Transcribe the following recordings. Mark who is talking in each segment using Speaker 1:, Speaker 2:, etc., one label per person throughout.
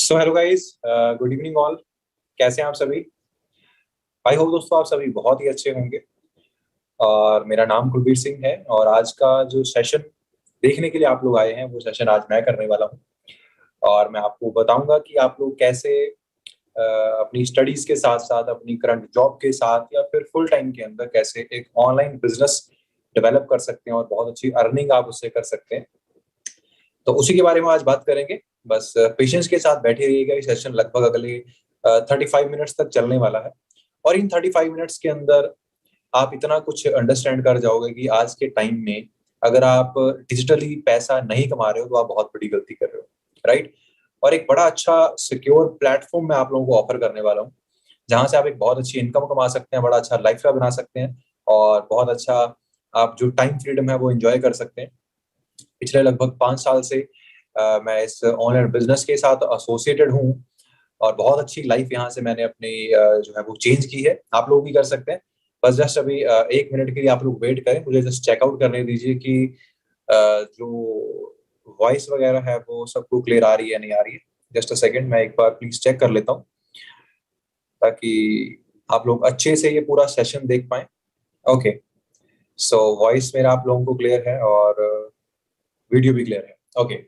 Speaker 1: So hello guys, good evening all. कैसे हैं आप सभी? आई होप दोस्तों आप सभी बहुत ही अच्छे होंगे। और मेरा नाम कुलबीर सिंह है और आज का जो सेशन देखने के लिए आप लोग आए हैं वो सेशन आज मैं करने वाला हूँ। और मैं आपको बताऊंगा कि आप लोग कैसे अपनी स्टडीज के साथ साथ अपनी करंट जॉब के साथ या फिर फुल टाइम के अंदर कैसे एक ऑनलाइन बिजनेस डेवलप कर सकते हैं और बहुत अच्छी अर्निंग आप उससे कर सकते हैं। तो उसी के बारे में आज बात करेंगे। बस पेशेंस के साथ बैठे रहिएगा। ये सेशन लगभग अगले 35 मिनट्स तक चलने वाला है। और इन 35 मिनट्स के अंदर आप इतना कुछ अंडरस्टैंड कर जाओगे कि आज के टाइम में अगर आप डिजिटली पैसा नहीं कमा रहे हो तो आप बहुत बड़ी गलती कर रहे हो, राइट। और एक बड़ा अच्छा सिक्योर प्लेटफॉर्म मैं आप लोगों को ऑफर करने वाला हूँ, जहां से आप एक बहुत अच्छी इनकम कमा सकते हैं, बड़ा अच्छा लाइफ बना सकते हैं और बहुत अच्छा आप जो टाइम फ्रीडम है वो एंजॉय कर सकते हैं। पिछले लगभग 5 साल से मैं इस ऑनलाइन बिजनेस के साथ एसोसिएटेड हूँ और बहुत अच्छी लाइफ यहाँ से मैंने अपनी जो है वो चेंज की है। आप लोग भी कर सकते हैं। बस जस्ट अभी 1 मिनट के लिए आप लोग वेट करें, मुझे जस्ट चेकआउट करने दीजिए कि जो वॉइस वगैरह है वो सबको क्लियर आ रही है नहीं आ रही है। जस्ट अ सेकंड, मैं एक बार प्लीज चेक कर लेता हूँ ताकि आप लोग अच्छे से ये पूरा सेशन देख पाए। ओके, सो वॉइस मेरा आप लोगों को क्लियर है और वीडियो भी क्लियर है। ओके,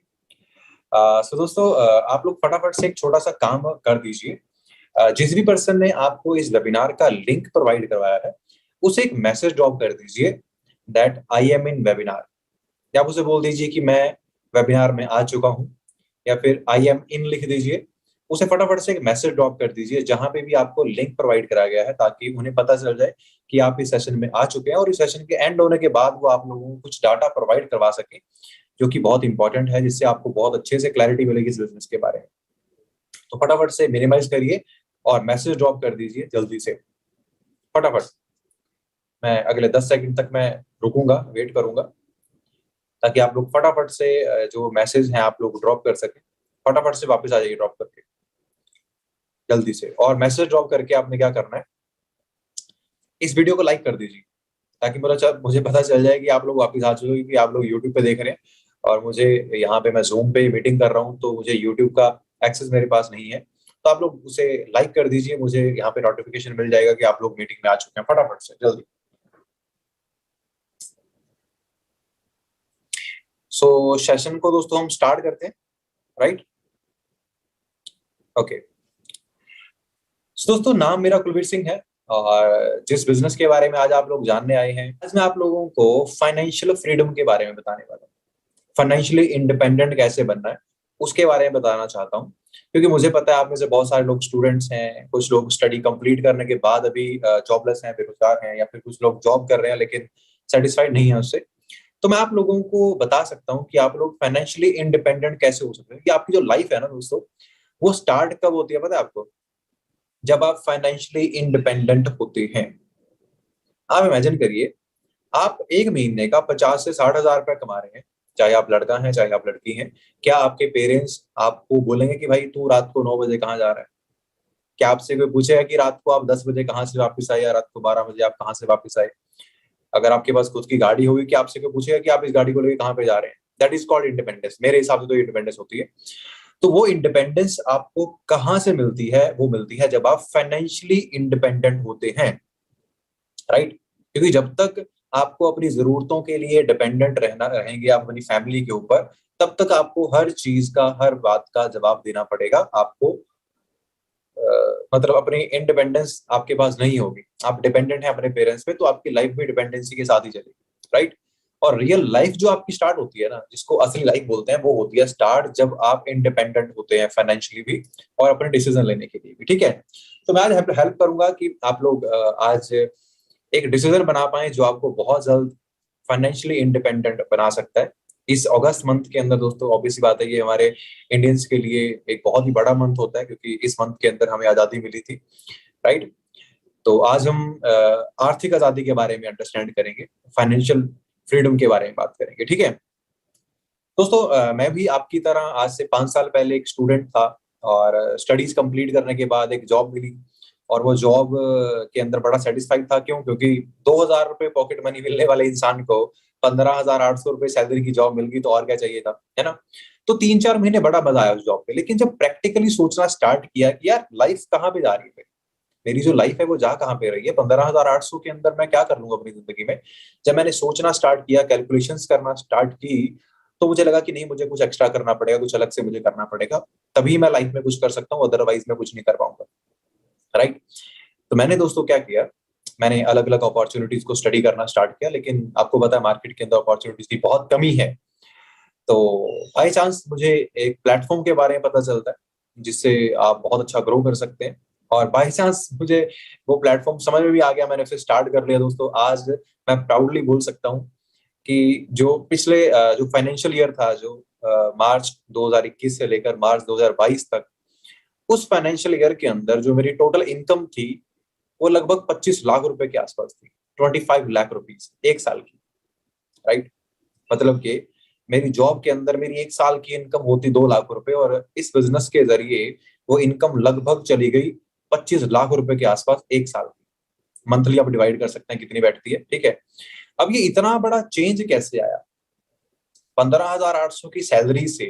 Speaker 1: सो दोस्तों आप लोग फटाफट से एक छोटा सा काम कर दीजिए। जिस भी पर्सन ने आपको इस वेबिनार का लिंक प्रोवाइड करवाया है उसे एक मैसेज ड्रॉप कर दीजिए that I am in webinar. या आप उसे बोल दीजिए कि मैं वेबिनार में आ चुका हूँ, या फिर आई एम इन लिख दीजिए। उसे फटाफट से एक मैसेज ड्रॉप कर दीजिए जहां पे भी आपको लिंक प्रोवाइड कराया गया है, ताकि उन्हें पता चल जाए कि आप इस सेशन में आ चुके हैं और इस सेशन के एंड होने के बाद वो आप लोगों को कुछ डाटा प्रोवाइड करवा सके, जो कि बहुत इंपॉर्टेंट है, जिससे आपको बहुत अच्छे से क्लैरिटी मिलेगी इस बिजनेस के बारे में। तो फटाफट से मिनिमाइज करिए और मैसेज ड्रॉप कर दीजिए जल्दी से, फटाफट। मैं अगले 10 सेकंड तक मैं रुकूंगा, वेट करूंगा, ताकि आप लोग फटाफट से जो मैसेज हैं आप लोग ड्रॉप कर सकें। फटाफट से वापस आ जाइए ड्रॉप करके जल्दी से। और मैसेज ड्रॉप करके आपने क्या करना है, इस वीडियो को लाइक कर दीजिए, ताकि मुझे पता चल जाए कि आप लोग वापस आ चुके हैं, कि आप लोग यूट्यूब पे देख रहे हैं और मुझे यहाँ पे मैं जूम पे मीटिंग कर रहा हूँ तो मुझे यूट्यूब का एक्सेस मेरे पास नहीं है। तो आप लोग उसे लाइक कर दीजिए, मुझे यहाँ पे नोटिफिकेशन मिल जाएगा कि आप लोग मीटिंग में आ चुके हैं। फटाफट से जल्दी। सो सेशन को दोस्तों हम स्टार्ट करते हैं, राइट। ओके, दोस्तों नाम मेरा कुलवीर सिंह है और जिस बिजनेस के बारे में आज आप लोग जानने आए हैं, आज मैं आप लोगों को फाइनेंशियल फ्रीडम के बारे में बताने वाला हूँ। फाइनेंशियली इंडिपेंडेंट कैसे बनना है उसके बारे में बताना चाहता हूँ, क्योंकि मुझे पता है आप में से बहुत सारे लोग स्टूडेंट्स हैं, कुछ लोग स्टडी कंप्लीट करने के बाद अभी जॉबलेस हैं, बेरोजगार हैं, या फिर कुछ लोग जॉब कर रहे हैं लेकिन सेटिस्फाइड नहीं है उससे। तो मैं आप लोगों को बता सकता हूँ कि आप लोग फाइनेंशियली इंडिपेंडेंट कैसे हो सकते हैं। कि आपकी जो लाइफ है ना दोस्तों, वो स्टार्ट कब होती है पता है आपको? जब आप फाइनेंशियली इंडिपेंडेंट होते हैं। आप इमेजिन करिए, आप एक महीने का 50 से 60 हजार रुपया कमा रहे हैं, चाहे आप लड़का हैं चाहे आप लड़की हैं। क्या आपके पेरेंट्स आपको बोलेंगे कि भाई तू रात को 9 बजे कहाँ जा रहा है? क्या आपसे कोई पूछेगा कि रात को आप 10 बजे कहाँ से वापस आए या रात को 12 बजे आप कहाँ से वापस आए? अगर आपके पास खुद की गाड़ी होगी, कि आपसे कोई पूछेगा कि आप इस गाड़ी को लेकर कहाँ पे जा रहे हैं? That is called independence. मेरे हिसाब से तो इंडिपेंडेंस होती है। तो वो इंडिपेंडेंस आपको कहाँ से मिलती है? वो मिलती है जब आप फाइनेंशियली इंडिपेंडेंट होते हैं, राइट। क्योंकि जब तक आपको अपनी जरूरतों के लिए डिपेंडेंट रहना रहेंगे आप अपनी फैमिली के ऊपर, तब तक आपको हर चीज का, हर बात का जवाब देना पड़ेगा आपको। मतलब अपनी इंडिपेंडेंस आपके पास नहीं होगी, आप डिपेंडेंट हैं अपने पेरेंट्स पे, तो आपकी लाइफ भी डिपेंडेंसी के साथ ही चलेगी, राइट। और रियल लाइफ जो आपकी स्टार्ट होती है ना, जिसको असली लाइफ बोलते हैं, वो होती है स्टार्ट जब आप इंडिपेंडेंट होते हैं फाइनेंशियली भी और अपने डिसीजन लेने के लिए भी, ठीक है। तो मैं आज हेल्प करूंगा कि आप लोग आज एक डिसीजन बना पाए जो आपको बहुत जल्द फाइनेंशियली इंडिपेंडेंट बना सकता है। इस अगस्त मंथ के अंदर दोस्तों, ऑब्वियस सी बात है, ये हमारे इंडियंस के लिए एक बहुत ही बड़ा मंथ होता है, क्योंकि इस मंथ के अंदर हमें आजादी मिली थी, राइट। तो आज हम आर्थिक आजादी के बारे में अंडरस्टैंड करेंगे, फाइनेंशियल फ्रीडम के बारे में बात करेंगे, ठीक है। दोस्तों मैं भी आपकी तरह आज से 5 साल पहले एक स्टूडेंट था और स्टडीज कंप्लीट करने के बाद एक जॉब मिली और वो जॉब के अंदर बड़ा सेटिस्फाइड था। क्यों? क्योंकि 2,000 रुपए पॉकेट मनी मिलने वाले इंसान को 15,800 रुपए सैलरी की जॉब मिल गई, तो और क्या चाहिए था, है ना। तो 3-4 महीने बड़ा मजा आया उस जॉब पे, लेकिन जब प्रैक्टिकली सोचना स्टार्ट किया कि यार लाइफ कहाँ पे जा रही है, मेरी जो लाइफ है वो जा कहाँ पे रही है, 15,800 के अंदर मैं क्या कर लूंगा अपनी जिंदगी में। जब मैंने सोचना स्टार्ट किया, कैलकुलेशंस करना स्टार्ट की, तो मुझे लगा कि नहीं, मुझे कुछ एक्स्ट्रा करना पड़ेगा, कुछ अलग से मुझे करना पड़ेगा, तभी मैं लाइफ में कुछ कर सकता हूँ, अदरवाइज मैं कुछ नहीं कर पाऊंगा। राइट। तो मैंने दोस्तों क्या किया, मैंने अलग अलग अपॉर्चुनिटीज को स्टडी करना स्टार्ट किया, लेकिन आपको पता है मार्केट के अंदर अपॉर्चुनिटीज की बहुत कमी है। तो बाई चांस मुझे एक प्लेटफॉर्म के बारे में पता चलता है जिससे आप बहुत अच्छा ग्रो कर सकते हैं, और बाई चांस मुझे वो प्लेटफॉर्म समझ में भी आ गया, मैंने फिर स्टार्ट कर लिया दोस्तों। आज मैं प्राउडली बोल सकता हूँ कि जो पिछले जो फाइनेंशियल ईयर था, जो मार्च 2021 से लेकर मार्च 2022 तक, उस फाइनेंशियल ईयर के अंदर जो मेरी टोटल इनकम थी वो लगभग 25 लाख रुपए के आसपास थी। 25 लाख रुपीज एक साल की। राइट। मतलब कि मेरी जॉब के अंदर मेरी एक साल की इनकम होती 2 लाख रुपए, और इस बिजनेस के जरिए वो इनकम लगभग चली गई 25 लाख रुपए के आसपास एक साल की। मंथली आप डिवाइड कर सकते हैं कितनी बैठती है, ठीक है। अब ये इतना बड़ा चेंज कैसे आया, 15,800 की सैलरी से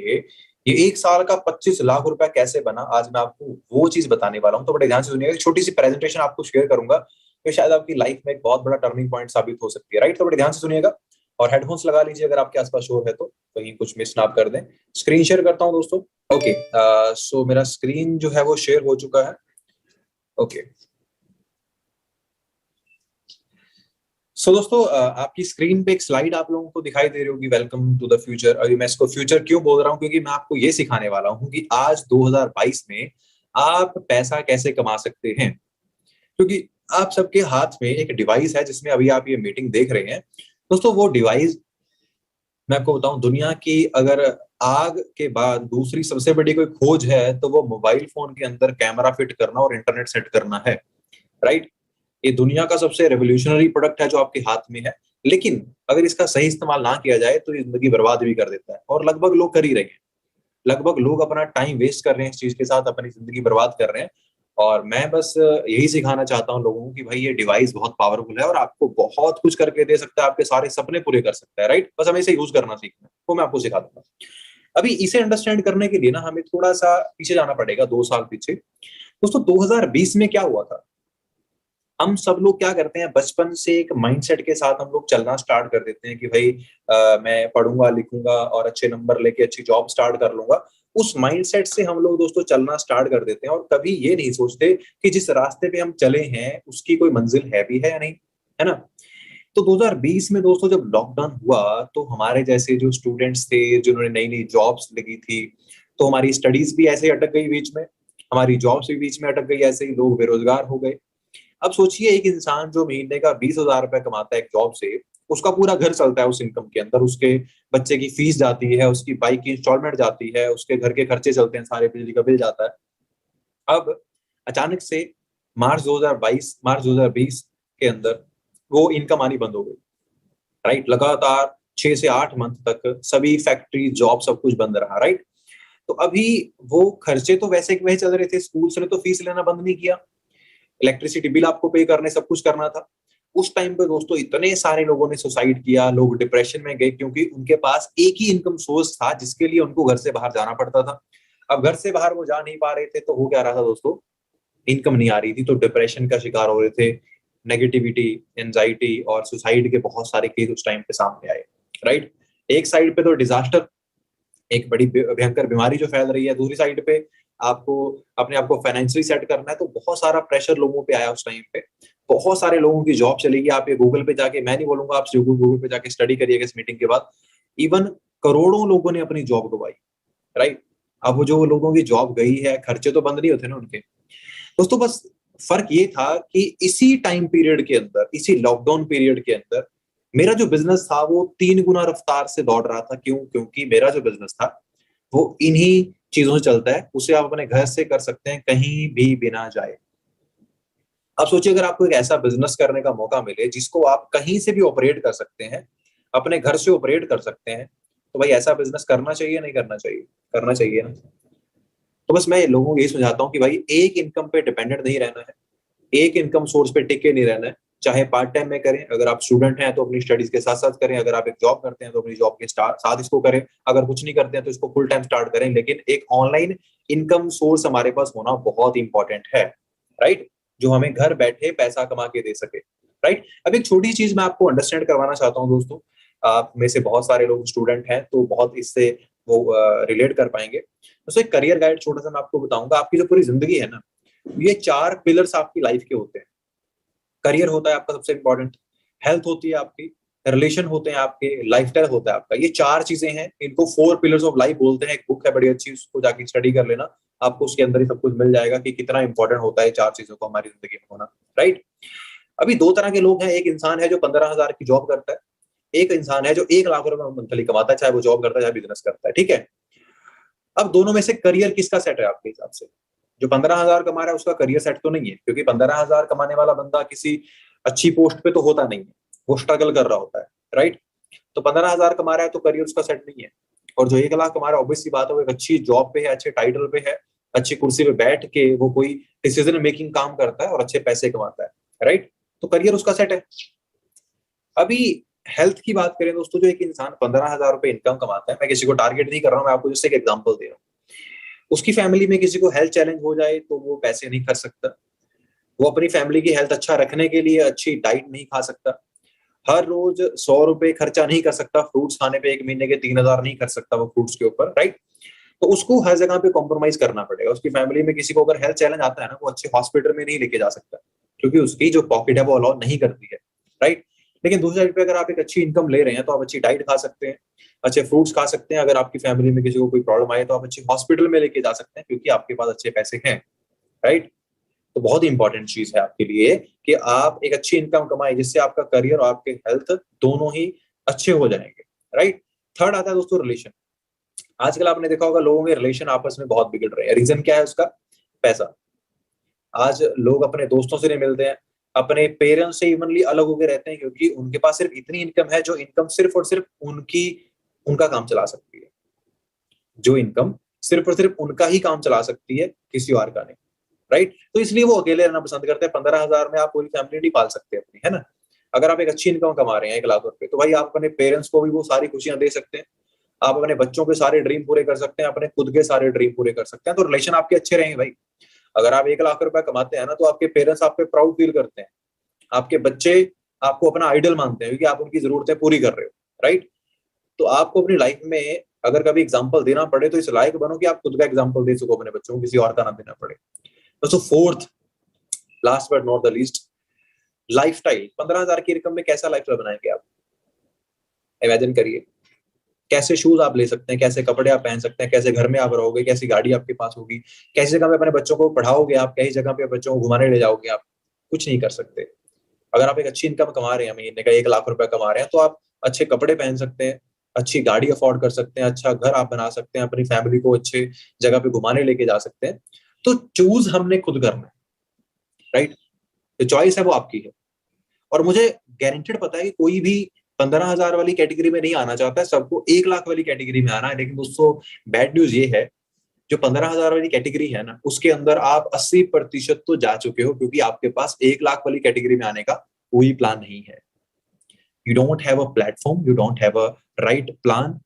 Speaker 1: ये एक साल का 25 लाख रुपया कैसे बना, आज मैं आपको वो चीज बताने वाला हूँ। तो बड़े ध्यान से सुनिएगा, छोटी सी प्रेजेंटेशन आपको शेयर करूंगा, जो शायद आपकी लाइफ में एक बहुत बड़ा टर्निंग पॉइंट साबित हो सकती है। राइट। तो बड़े ध्यान से सुनिएगा, और हेडफोन्स लगा लीजिए अगर आपके आसपास शोर है तो, कहीं कुछ मिस ना आप कर दें। स्क्रीन शेयर करता हूँ दोस्तों। ओके, सो मेरा स्क्रीन जो है वो शेयर हो चुका है। ओके, सो दोस्तों आपकी स्क्रीन पे एक स्लाइड आप लोगों को दिखाई दे रही होगी, वेलकम टू द फ्यूचर। अभी मैं इसको फ्यूचर क्यों बोल रहा हूँ, क्योंकि मैं आपको ये सिखाने वाला हूँ कि आज 2022 में आप पैसा कैसे कमा सकते हैं। क्योंकि आप सबके हाथ में एक डिवाइस है जिसमें अभी आप ये मीटिंग देख रहे हैं दोस्तों। वो डिवाइस, मैं आपको बताऊं, दुनिया की अगर आग के बाद दूसरी सबसे बड़ी कोई खोज है तो वो मोबाइल फोन के अंदर कैमरा फिट करना और इंटरनेट सेट करना है। राइट। ये दुनिया का सबसे रेवोल्यूशनरी प्रोडक्ट है जो आपके हाथ में है, लेकिन अगर इसका सही इस्तेमाल ना किया जाए तो ये जिंदगी बर्बाद भी कर देता है, और लगभग लोग कर ही रहे हैं। लगभग लोग अपना टाइम वेस्ट कर रहे हैं इस चीज के साथ, अपनी जिंदगी बर्बाद कर रहे हैं। और मैं बस यही सिखाना चाहता हूँ लोगों को कि भाई ये डिवाइस बहुत पावरफुल है और आपको बहुत कुछ करके दे सकता है, आपके सारे सपने पूरे कर सकता है। राइट। बस हमें इसे यूज करना सीखना है, वो मैं आपको सिखा दूंगा। अभी इसे अंडरस्टैंड करने के लिए ना हमें थोड़ा सा पीछे जाना पड़ेगा, 2 साल पीछे। दोस्तों 2020 में क्या हुआ था, हम सब लोग क्या करते हैं, बचपन से एक माइंडसेट के साथ हम लोग चलना स्टार्ट कर देते हैं कि भाई मैं पढ़ूंगा लिखूंगा और अच्छे नंबर लेके अच्छी जॉब स्टार्ट कर लूंगा। उस माइंडसेट से हम लोग दोस्तों चलना स्टार्ट कर देते हैं, और कभी ये नहीं सोचते कि जिस रास्ते पे हम चले हैं उसकी कोई मंजिल है भी है या नहीं, है ना। तो 2020 में दोस्तों जब लॉकडाउन हुआ, तो हमारे जैसे जो स्टूडेंट्स थे जिन्होंने नई नई जॉब्स लगी थी, तो हमारी स्टडीज भी ऐसे ही अटक गई बीच में, हमारी जॉब्स भी बीच में अटक गई, ऐसे ही लोग बेरोजगार हो गए। अब सोचिए, एक इंसान जो महीने का 20,000 रुपए कमाता है एक जॉब से, उसका पूरा घर चलता है उस इनकम के अंदर, उसके बच्चे की फीस जाती है, उसकी बाइक की इंस्टॉलमेंट जाती है, उसके घर के खर्चे चलते हैं, सारे बिजली का बिल जाता है। अब अचानक से मार्च 2020 के अंदर वो इनकम आनी बंद हो गई। राइट। लगातार 6 से 8 मंथ तक सभी फैक्ट्री जॉब सब कुछ बंद रहा। राइट। तो अभी वो खर्चे तो वैसे के वैसे चल रहे थे, स्कूल से तो फीस लेना बंद नहीं किया, इलेक्ट्रिसिटी बिल आपको पे करने, सब कुछ करना था। उस टाइम पे दोस्तों इतने सारे लोगों ने सुसाइड किया, लोग डिप्रेशन में गए, क्योंकि उनके पास एक ही इनकम सोर्स था जिसके लिए उनको घर से बाहर जाना पड़ता था। अब घर से बाहर वो जा नहीं पा रहे थे, तो हो क्या रहा था दोस्तों, इनकम नहीं आ रही थी, तो डिप्रेशन का शिकार हो रहे थे, नेगेटिविटी, एंजाइटी और सुसाइड के बहुत सारे केस उस टाइम पे सामने आए। राइट। एक साइड पे तो डिजास्टर, एक बड़ी भयंकर बीमारी जो फैल रही है, दूसरी साइड पे आपको अपने आप को फाइनेंशियली सेट करना है, तो बहुत सारा प्रेशर लोगों पे आया उस टाइम पे। बहुत सारे लोगों की जॉब चली गई। आप ये गूगल पे जाके, मैं नहीं बोलूंगा आप गूगल पे जाके स्टडी करिएगा इस मीटिंग के बाद, इवन करोड़ों लोगों ने अपनी जॉब गवाई। राइट। अब वो जो लोगों की जॉब गई है, खर्चे तो बंद नहीं होते ना उनके। दोस्तों बस फर्क ये था कि इसी टाइम पीरियड के अंदर, इसी लॉकडाउन पीरियड के अंदर मेरा जो बिजनेस था वो 3 गुना रफ्तार से दौड़ रहा था। क्यों? क्योंकि मेरा जो बिजनेस था वो इन्हीं चीजों से चलता है, उसे आप अपने घर से कर सकते हैं कहीं भी बिना जाए। अब सोचिए, अगर आपको एक ऐसा बिजनेस करने का मौका मिले जिसको आप कहीं से भी ऑपरेट कर सकते हैं, अपने घर से ऑपरेट कर सकते हैं, तो भाई ऐसा बिजनेस करना चाहिए नहीं करना चाहिए? करना चाहिए ना। तो बस मैं लोगों को यही समझाता हूँ कि भाई एक इनकम पे डिपेंडेंट नहीं रहना है, एक इनकम सोर्स पे टिके नहीं रहना है। चाहे पार्ट टाइम में करें, अगर आप स्टूडेंट हैं तो अपनी स्टडीज के साथ साथ करें, अगर आप एक जॉब करते हैं तो अपनी जॉब के साथ इसको करें, अगर कुछ नहीं करते हैं तो इसको फुल टाइम स्टार्ट करें, लेकिन एक ऑनलाइन इनकम सोर्स हमारे पास होना बहुत इंपॉर्टेंट है, राइट, जो हमें घर बैठे पैसा कमा के दे सके, राइट। अब एक छोटी चीज मैं आपको अंडरस्टैंड करवाना चाहता हूँ दोस्तों, आप में से बहुत सारे लोग स्टूडेंट हैं तो बहुत इससे वो रिलेट कर पाएंगे। तो एक करियर गाइड छोटा सा मैं आपको बताऊंगा। आपकी जो पूरी जिंदगी है ना, ये 4 पिलर्स आपकी लाइफ के होते हैं। करियर होता है आपका सबसे इंपॉर्टेंट, हेल्थ होती है आपकी, रिलेशन होते हैं आपके, लाइफस्टाइल होता है आपका। ये 4 चीजें हैं, इनको 4 पिलर्स ऑफ लाइफ बोलते हैं। एक बुक है बड़ी अच्छी, उसको जाके स्टडी कर लेना, आपको उसके अंदर ही सब कुछ मिल जाएगा कि कितना इंपॉर्टेंट होता है 4 चीजों को हमारी जिंदगी में होना, राइट। अभी 2 तरह के लोग हैं, एक इंसान है जो 15,000 की जॉब करता है, एक इंसान है जो 1 लाख रुपए मंथली कमाता है, चाहे वो जॉब करता है चाहे बिजनेस करता है, ठीक है। अब दोनों में से करियर किसका सेट है आपके हिसाब से? जो 15,000 कमा रहा है उसका करियर सेट तो नहीं है, क्योंकि 15,000 कमाने वाला बंदा किसी अच्छी पोस्ट पे तो होता नहीं है, वो स्ट्रगल कर रहा होता है, राइट। तो 15,000 कमा रहा है तो करियर उसका सेट नहीं है। और जो 1 लाख कमा रहा है, ऑब्वियसली बात है, वो एक अच्छी जॉब पे है, अच्छे टाइटल पे है, अच्छी कुर्सी पे बैठ के वो कोई डिसीजन मेकिंग काम करता है और अच्छे पैसे कमाता है, राइट। तो करियर उसका सेट है। अभी हेल्थ की बात करें दोस्तों, जो एक इंसान 15,000 रुपए इनकम कमाता है, मैं किसी को टारगेट नहीं कर रहा हूं, मैं आपको जस्ट एक एग्जांपल दे रहा हूँ, उसकी फैमिली में किसी को हेल्थ चैलेंज हो जाए तो वो पैसे नहीं कर सकता, वो अपनी फैमिली की हेल्थ अच्छा रखने के लिए अच्छी डाइट नहीं खा सकता, हर रोज 100 रुपए खर्चा नहीं कर सकता फ्रूट्स खाने पे, 1 महीने के 3,000 नहीं कर सकता वो फ्रूट्स के ऊपर, राइट। तो उसको हर जगह पे कॉम्प्रोमाइज करना पड़ेगा। उसकी फैमिली में किसी को अगर हेल्थ चैलेंज आता है ना, वो अच्छे हॉस्पिटल में नहीं लेके जा सकता, क्योंकि उसकी जो पॉकेट है वो अलाउ नहीं करती है, राइट। लेकिन दूसरी साइड पे अगर आप एक अच्छी इनकम ले रहे हैं तो आप अच्छी डाइट खा सकते हैं, अच्छे फ्रूट्स खा सकते हैं। अगर आपकी फैमिली में किसी को कोई प्रॉब्लम आए तो आप अच्छे हॉस्पिटल में लेके जा सकते हैं, क्योंकि आपके पास अच्छे पैसे हैं, राइट। तो बहुत इंपॉर्टेंट चीज है आपके लिए कि आप एक अच्छी इनकम कमाएं, जिससे आपका करियर और आपके हेल्थ दोनों ही अच्छे हो जाएंगे, राइट। थर्ड आता है दोस्तों रिलेशन। आजकल आपने देखा होगा लोगों के रिलेशन आपस में बहुत बिगड़ रहे हैं। रीजन क्या है उसका? पैसा। आज लोग अपने दोस्तों से नहीं मिलते हैं, अपने पेरेंट्स से इवनली अलग होकर रहते हैं, क्योंकि उनके पास सिर्फ इतनी इनकम है जो इनकम सिर्फ और सिर्फ उनकी उनका काम चला सकती है, जो इनकम सिर्फ और सिर्फ उनका ही काम चला सकती है, किसी और का नहीं, राइट। तो इसलिए वो अकेले रहना पसंद करते हैं। 15,000 में आप पूरी फैमिली नहीं पाल सकते अपनी, है ना। अगर आप एक अच्छी इनकम कमा रहे हैं 1 लाख रुपए, तो भाई आप अपने पेरेंट्स को भी वो सारी खुशियां दे सकते हैं, आप अपने बच्चों के सारे ड्रीम पूरे कर सकते हैं, अपने खुद के सारे ड्रीम पूरे कर सकते हैं। तो रिलेशन आपके अच्छे रहेंगे भाई। अगर आप 1 लाख रुपए कमाते हैं ना, तो आपके पेरेंट्स आप पे प्राउड फील करते हैं, आपके बच्चे आपको अपना आइडल मानते हैं, क्योंकि आप उनकी जरूरतें पूरी कर रहे हो, राइट। तो आपको अपनी लाइफ में अगर कभी एग्जाम्पल देना पड़े तो इस लायक बनो कि आप खुद का एग्जाम्पल दे सको अपने बच्चों को, किसी और का ना देना पड़े। तो fourth, last but not the least, lifestyle. 15,000 की इनकम में कैसा लाइफस्टाइल बनाएंगे आप? इमेजिन करिए, कैसे शूज आप ले सकते हैं, कैसे कपड़े आप पहन सकते हैं, कैसे घर में आप रहोगे, कैसी गाड़ी आपके पास होगी, कैसी जगह पे अपने बच्चों को पढ़ाओगे आप, कैसी जगह पे बच्चों को घुमाने ले जाओगे आप? कुछ नहीं कर सकते। अगर आप एक अच्छी इनकम कमा रहे हैं, महीने का 1 लाख रुपए कमा रहे हैं, तो आप अच्छे कपड़े पहन सकते हैं, अच्छी गाड़ी अफोर्ड कर सकते हैं, अच्छा घर आप बना सकते हैं, अपनी फैमिली को अच्छे जगह पे घुमाने लेके जा सकते हैं। तो चूज हमने खुद करना है, राइट। जो चॉइस है वो आपकी है। और मुझे गारंटेड पता है कि कोई भी 15,000 वाली कैटेगरी में नहीं आना चाहता है, सबको 1 लाख वाली कैटेगरी में आना है। लेकिन दोस्तों, बैड न्यूज ये है, जो 15,000 वाली कैटेगरी है ना, उसके अंदर आप 80% तो जा चुके हो, क्योंकि आपके पास 1 लाख वाली कैटेगरी में आने का कोई प्लान नहीं है। You don't have a platform, you don't have a right plan,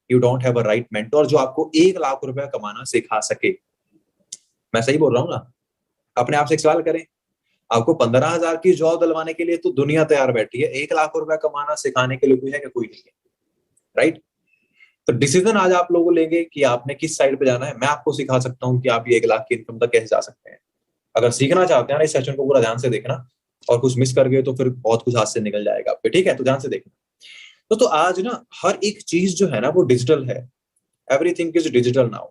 Speaker 1: you don't have a right mentor जो आपको 1 लाख रुपया कमाना सिखा सके। मैं सही बोल रहा हूँ ना? अपने आप से एक सवाल करें, आपको 15,000 की जॉब दिलवाने के लिए तो दुनिया तैयार बैठी है, 1 लाख रुपया कमाना सिखाने के लिए कोई है कि कोई नहीं है, राइट। तो डिसीजन आज आप लोगों लेंगे कि आपने किस साइड पे जाना है। मैं आपको सिखा सकता हूँ कि आप ये 1 लाख की इनकम तक कैसे जा सकते हैं। अगर सीखना चाहते हैं ना, इस सेशन को पूरा ध्यान से देखना, और कुछ मिस कर गए तो फिर बहुत कुछ हाथ से निकल जाएगा आपके, ठीक है। तो ध्यान से देखना। तो आज ना हर एक चीज जो है ना वो डिजिटल है। Everything is digital now,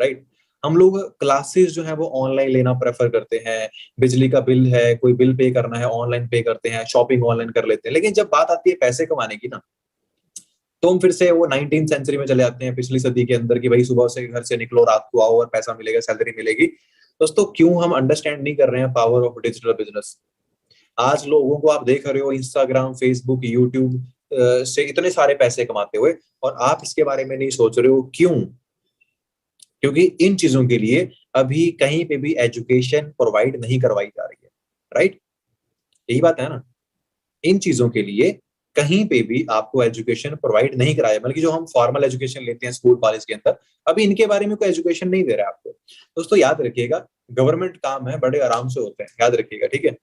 Speaker 1: right. हम लोग क्लासेस जो है वो ऑनलाइन लेना प्रेफर करते हैं, बिजली का बिल है, कोई बिल पे करना है ऑनलाइन पे करते हैं, शॉपिंग ऑनलाइन कर लेते हैं। लेकिन जब बात आती है पैसे कमाने की ना, तो हम फिर से वो 19th सेंचुरी में चले जाते हैं, पिछली सदी के अंदर, कि भाई सुबह से घर से निकलो, रात को आओ और पैसा मिलेगा, सैलरी मिलेगी। दोस्तों, क्यों हम अंडरस्टैंड नहीं कर रहे हैं पावर ऑफ डिजिटल बिजनेस? आज लोगों को आप देख रहे हो इंस्टाग्राम, फेसबुक, यूट्यूब से इतने सारे पैसे कमाते हुए, और आप इसके बारे में नहीं सोच रहे हो। क्यों? क्योंकि इन चीजों के लिए अभी कहीं पे भी एजुकेशन प्रोवाइड नहीं करवाई जा रही है, राइट। यही बात है ना। इन चीजों के लिए कहीं पे भी आपको एजुकेशन प्रोवाइड नहीं कराया, बल्कि जो हम फॉर्मल एजुकेशन लेते हैं स्कूल कॉलेज के अंदर, अभी इनके बारे में कोई एजुकेशन नहीं दे रहा है आपको। दोस्तों याद रखिएगा, गवर्नमेंट काम है बड़े आराम से होते हैं, याद रखिएगा, ठीक है।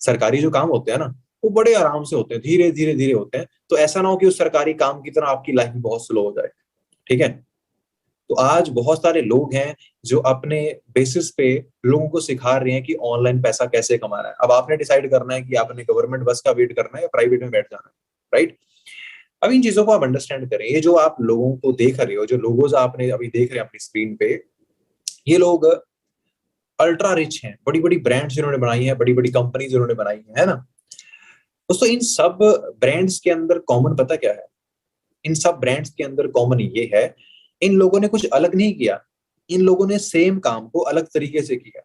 Speaker 1: सरकारी जो काम होते हैं ना, वो बड़े आराम से होते हैं, धीरे धीरे धीरे होते हैं। तो ऐसा ना हो कि उस सरकारी काम की तरह आपकी लाइफ बहुत स्लो हो जाए, ठीक है। तो आज बहुत सारे लोग हैं जो अपने बेसिस पे लोगों को सिखा रहे हैं कि ऑनलाइन पैसा कैसे कमाना है। अब आपने डिसाइड करना है कि आपने गवर्नमेंट बस का वेट करना है या प्राइवेट में बैठ जाना है, राइट। अब इन चीजों को आप अंडरस्टैंड करें। ये जो आप लोगों को देख रहे हो, जो लोगोज आपने अभी देख रहे हैं अपनी स्क्रीन पे, ये लोग अल्ट्रा रिच हैं, बड़ी बड़ी ब्रांड्स जिन्होंने बनाई है, बड़ी बड़ी कंपनी जिन्होंने बनाई है ना। दोस्तों इन सब ब्रांड्स के अंदर कॉमन पता क्या है? इन सब ब्रांड्स के अंदर कॉमन ये है, इन लोगों ने कुछ अलग नहीं किया, इन लोगों ने सेम काम को अलग तरीके से किया।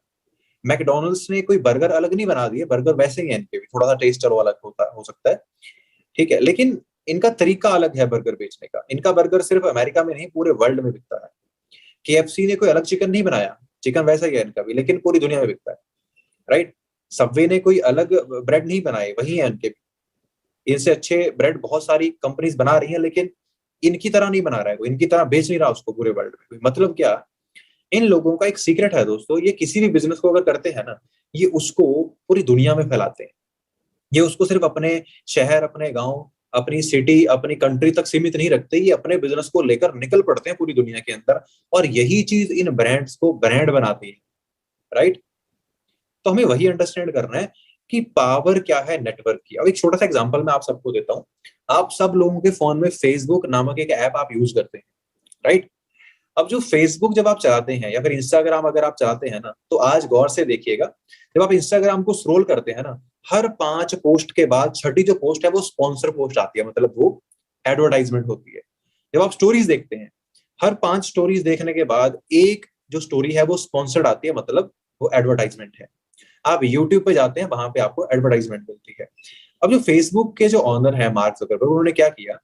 Speaker 1: मैकडोनल्ड्स ने कोई बर्गर अलग नहीं बना दिए, बर्गर वैसे ही है, इनके भी थोड़ा सा टेस्ट चलो अलग होता हो सकता है, ठीक है, लेकिन इनका तरीका अलग है बर्गर बेचने का। इनका बर्गर सिर्फ अमेरिका में नहीं, पूरे वर्ल्ड में बिकता है। केएफसी ने कोई अलग चिकन नहीं बनाया, चिकन वैसा ही है इनका भी, लेकिन पूरी दुनिया में बिकता है, राइट। सबवे ने कोई अलग ब्रेड नहीं बनाए, वही है इनके भी। इनसे अच्छे ब्रेड बहुत सारी कंपनीज बना रही हैं, लेकिन इनकी तरह नहीं बना रहा है कोई, इनकी तरह बेच नहीं रहा उसको पूरे वर्ल्ड में। मतलब क्या, इन लोगों का एक सीक्रेट है दोस्तों, ये किसी भी बिजनेस को अगर करते हैं ना, ये उसको पूरी दुनिया में फैलाते हैं। ये उसको सिर्फ अपने शहर, अपने गांव, अपनी सिटी, अपनी कंट्री तक सीमित नहीं रखते, ये अपने बिजनेस को लेकर निकल पड़ते हैं पूरी दुनिया के अंदर। और यही चीज इन ब्रांड्स को ब्रांड बनाती है, राइट। तो हमें वही अंडरस्टैंड करना है कि पावर क्या है नेटवर्क की। अब एक छोटा सा एग्जांपल मैं आप सबको देता हूँ। आप सब लोगों के फोन में फेसबुक नामक एक ऐप आप यूज करते हैं, राइट। अब जो फेसबुक जब आप चलाते हैं या फिर इंस्टाग्राम अगर आप चलाते हैं ना, तो आज गौर से देखिएगा, जब आप इंस्टाग्राम को स्क्रॉल करते हैं ना, हर 5 पोस्ट के बाद छठी जो पोस्ट है वो स्पॉन्सर पोस्ट आती है, मतलब वो एडवर्टाइजमेंट होती है। जब आप स्टोरीज देखते हैं, हर 5 स्टोरीज देखने के बाद एक जो स्टोरी है वो स्पॉन्सर्ड आती है, मतलब वो एडवर्टाइजमेंट है। आप यूट्यूब पे जाते हैं, वहां पे आपको एडवर्टाइजमेंट मिलती है। अब जो फेसबुक के जो ऑनर है मार्क जुकरबर्ग, उन्होंने क्या किया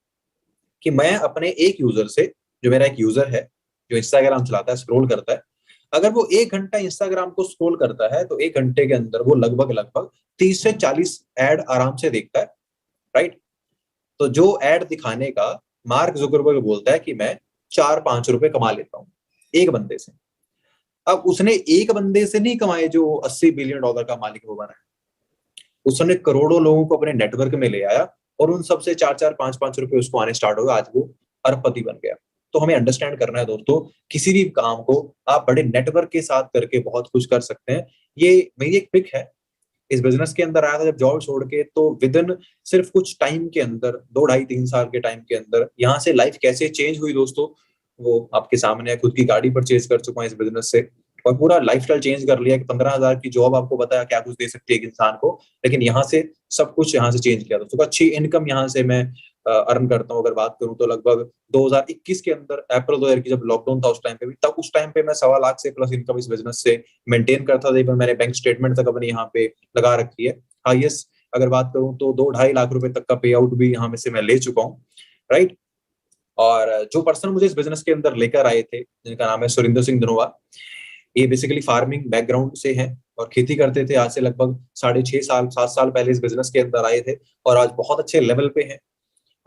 Speaker 1: कि मैं अपने एक यूजर से, जो मेरा एक यूजर है जो इंस्टाग्राम चलाता है, स्क्रॉल करता है, अगर वो 1 घंटा इंस्टाग्राम को स्क्रॉल करता है तो 1 घंटे के अंदर वो लगभग लगभग 30 से 40 एड आराम से देखता है, राइट। तो जो एड दिखाने का मार्क जुकरबर्ग बोलता है कि मैं 4-5 रुपए कमा लेता हूँ एक बंदे से। अब उसने एक बंदे से नहीं कमाए जो $80 बिलियन का मालिक वो बना है, उसने करोड़ों लोगों को अपने नेटवर्क में ले आया और उन सबसे 4-4 5-5 रुपए उसको आने स्टार्ट हो गए, आज वो अरबपति बन गया। तो हमें अंडरस्टैंड करना है दोस्तों, किसी भी काम को आप बड़े नेटवर्क के साथ करके बहुत कुछ कर सकते हैं। ये मेरी एक पिक है, इस बिजनेस के अंदर आया था जब जॉब छोड़ के, तो विद इन सिर्फ कुछ टाइम के अंदर, 2 ढाई 3 साल के टाइम के अंदर यहाँ से लाइफ कैसे चेंज हुई दोस्तों, वो आपके सामने है। खुद की गाड़ी परचेज कर चुका हूँ इस बिजनेस से, और पूरा लाइफस्टाइल चेंज कर लिया कि 15,000 की जॉब आपको बताया क्या कुछ दे सकती है एक इंसान को, लेकिन यहाँ से सब कुछ यहाँ से चेंज किया दोस्तों। अच्छी इनकम यहाँ से मैं अर्न करता हूँ। अगर बात करूँ तो लगभग 2021 के अंदर, अप्रैल 2000 की जब लॉकडाउन था उस टाइम पे भी, तब उस टाइम पे मैं 1.25 लाख से प्लस इनकम इस बिजनेस से मेंटेन करता था। इवन मैंने बैंक स्टेटमेंट तक अपनी यहाँ पे लगा रखी है। हाईएस्ट अगर बात करूँ तो 2-2.5 लाख रुपए तक का पे आउट भी यहाँ में से मैं ले चुका हूँ, राइट। और जो पर्सन मुझे इस बिजनेस के अंदर लेकर आए थे, जिनका नाम है सुरिंदर सिंह धनोआ, ये बेसिकली फार्मिंग बैकग्राउंड से हैं और खेती करते थे। आज से लगभग 6.5 साल 7 साल पहले इस बिजनेस के अंदर आए थे और आज बहुत अच्छे लेवल पे हैं।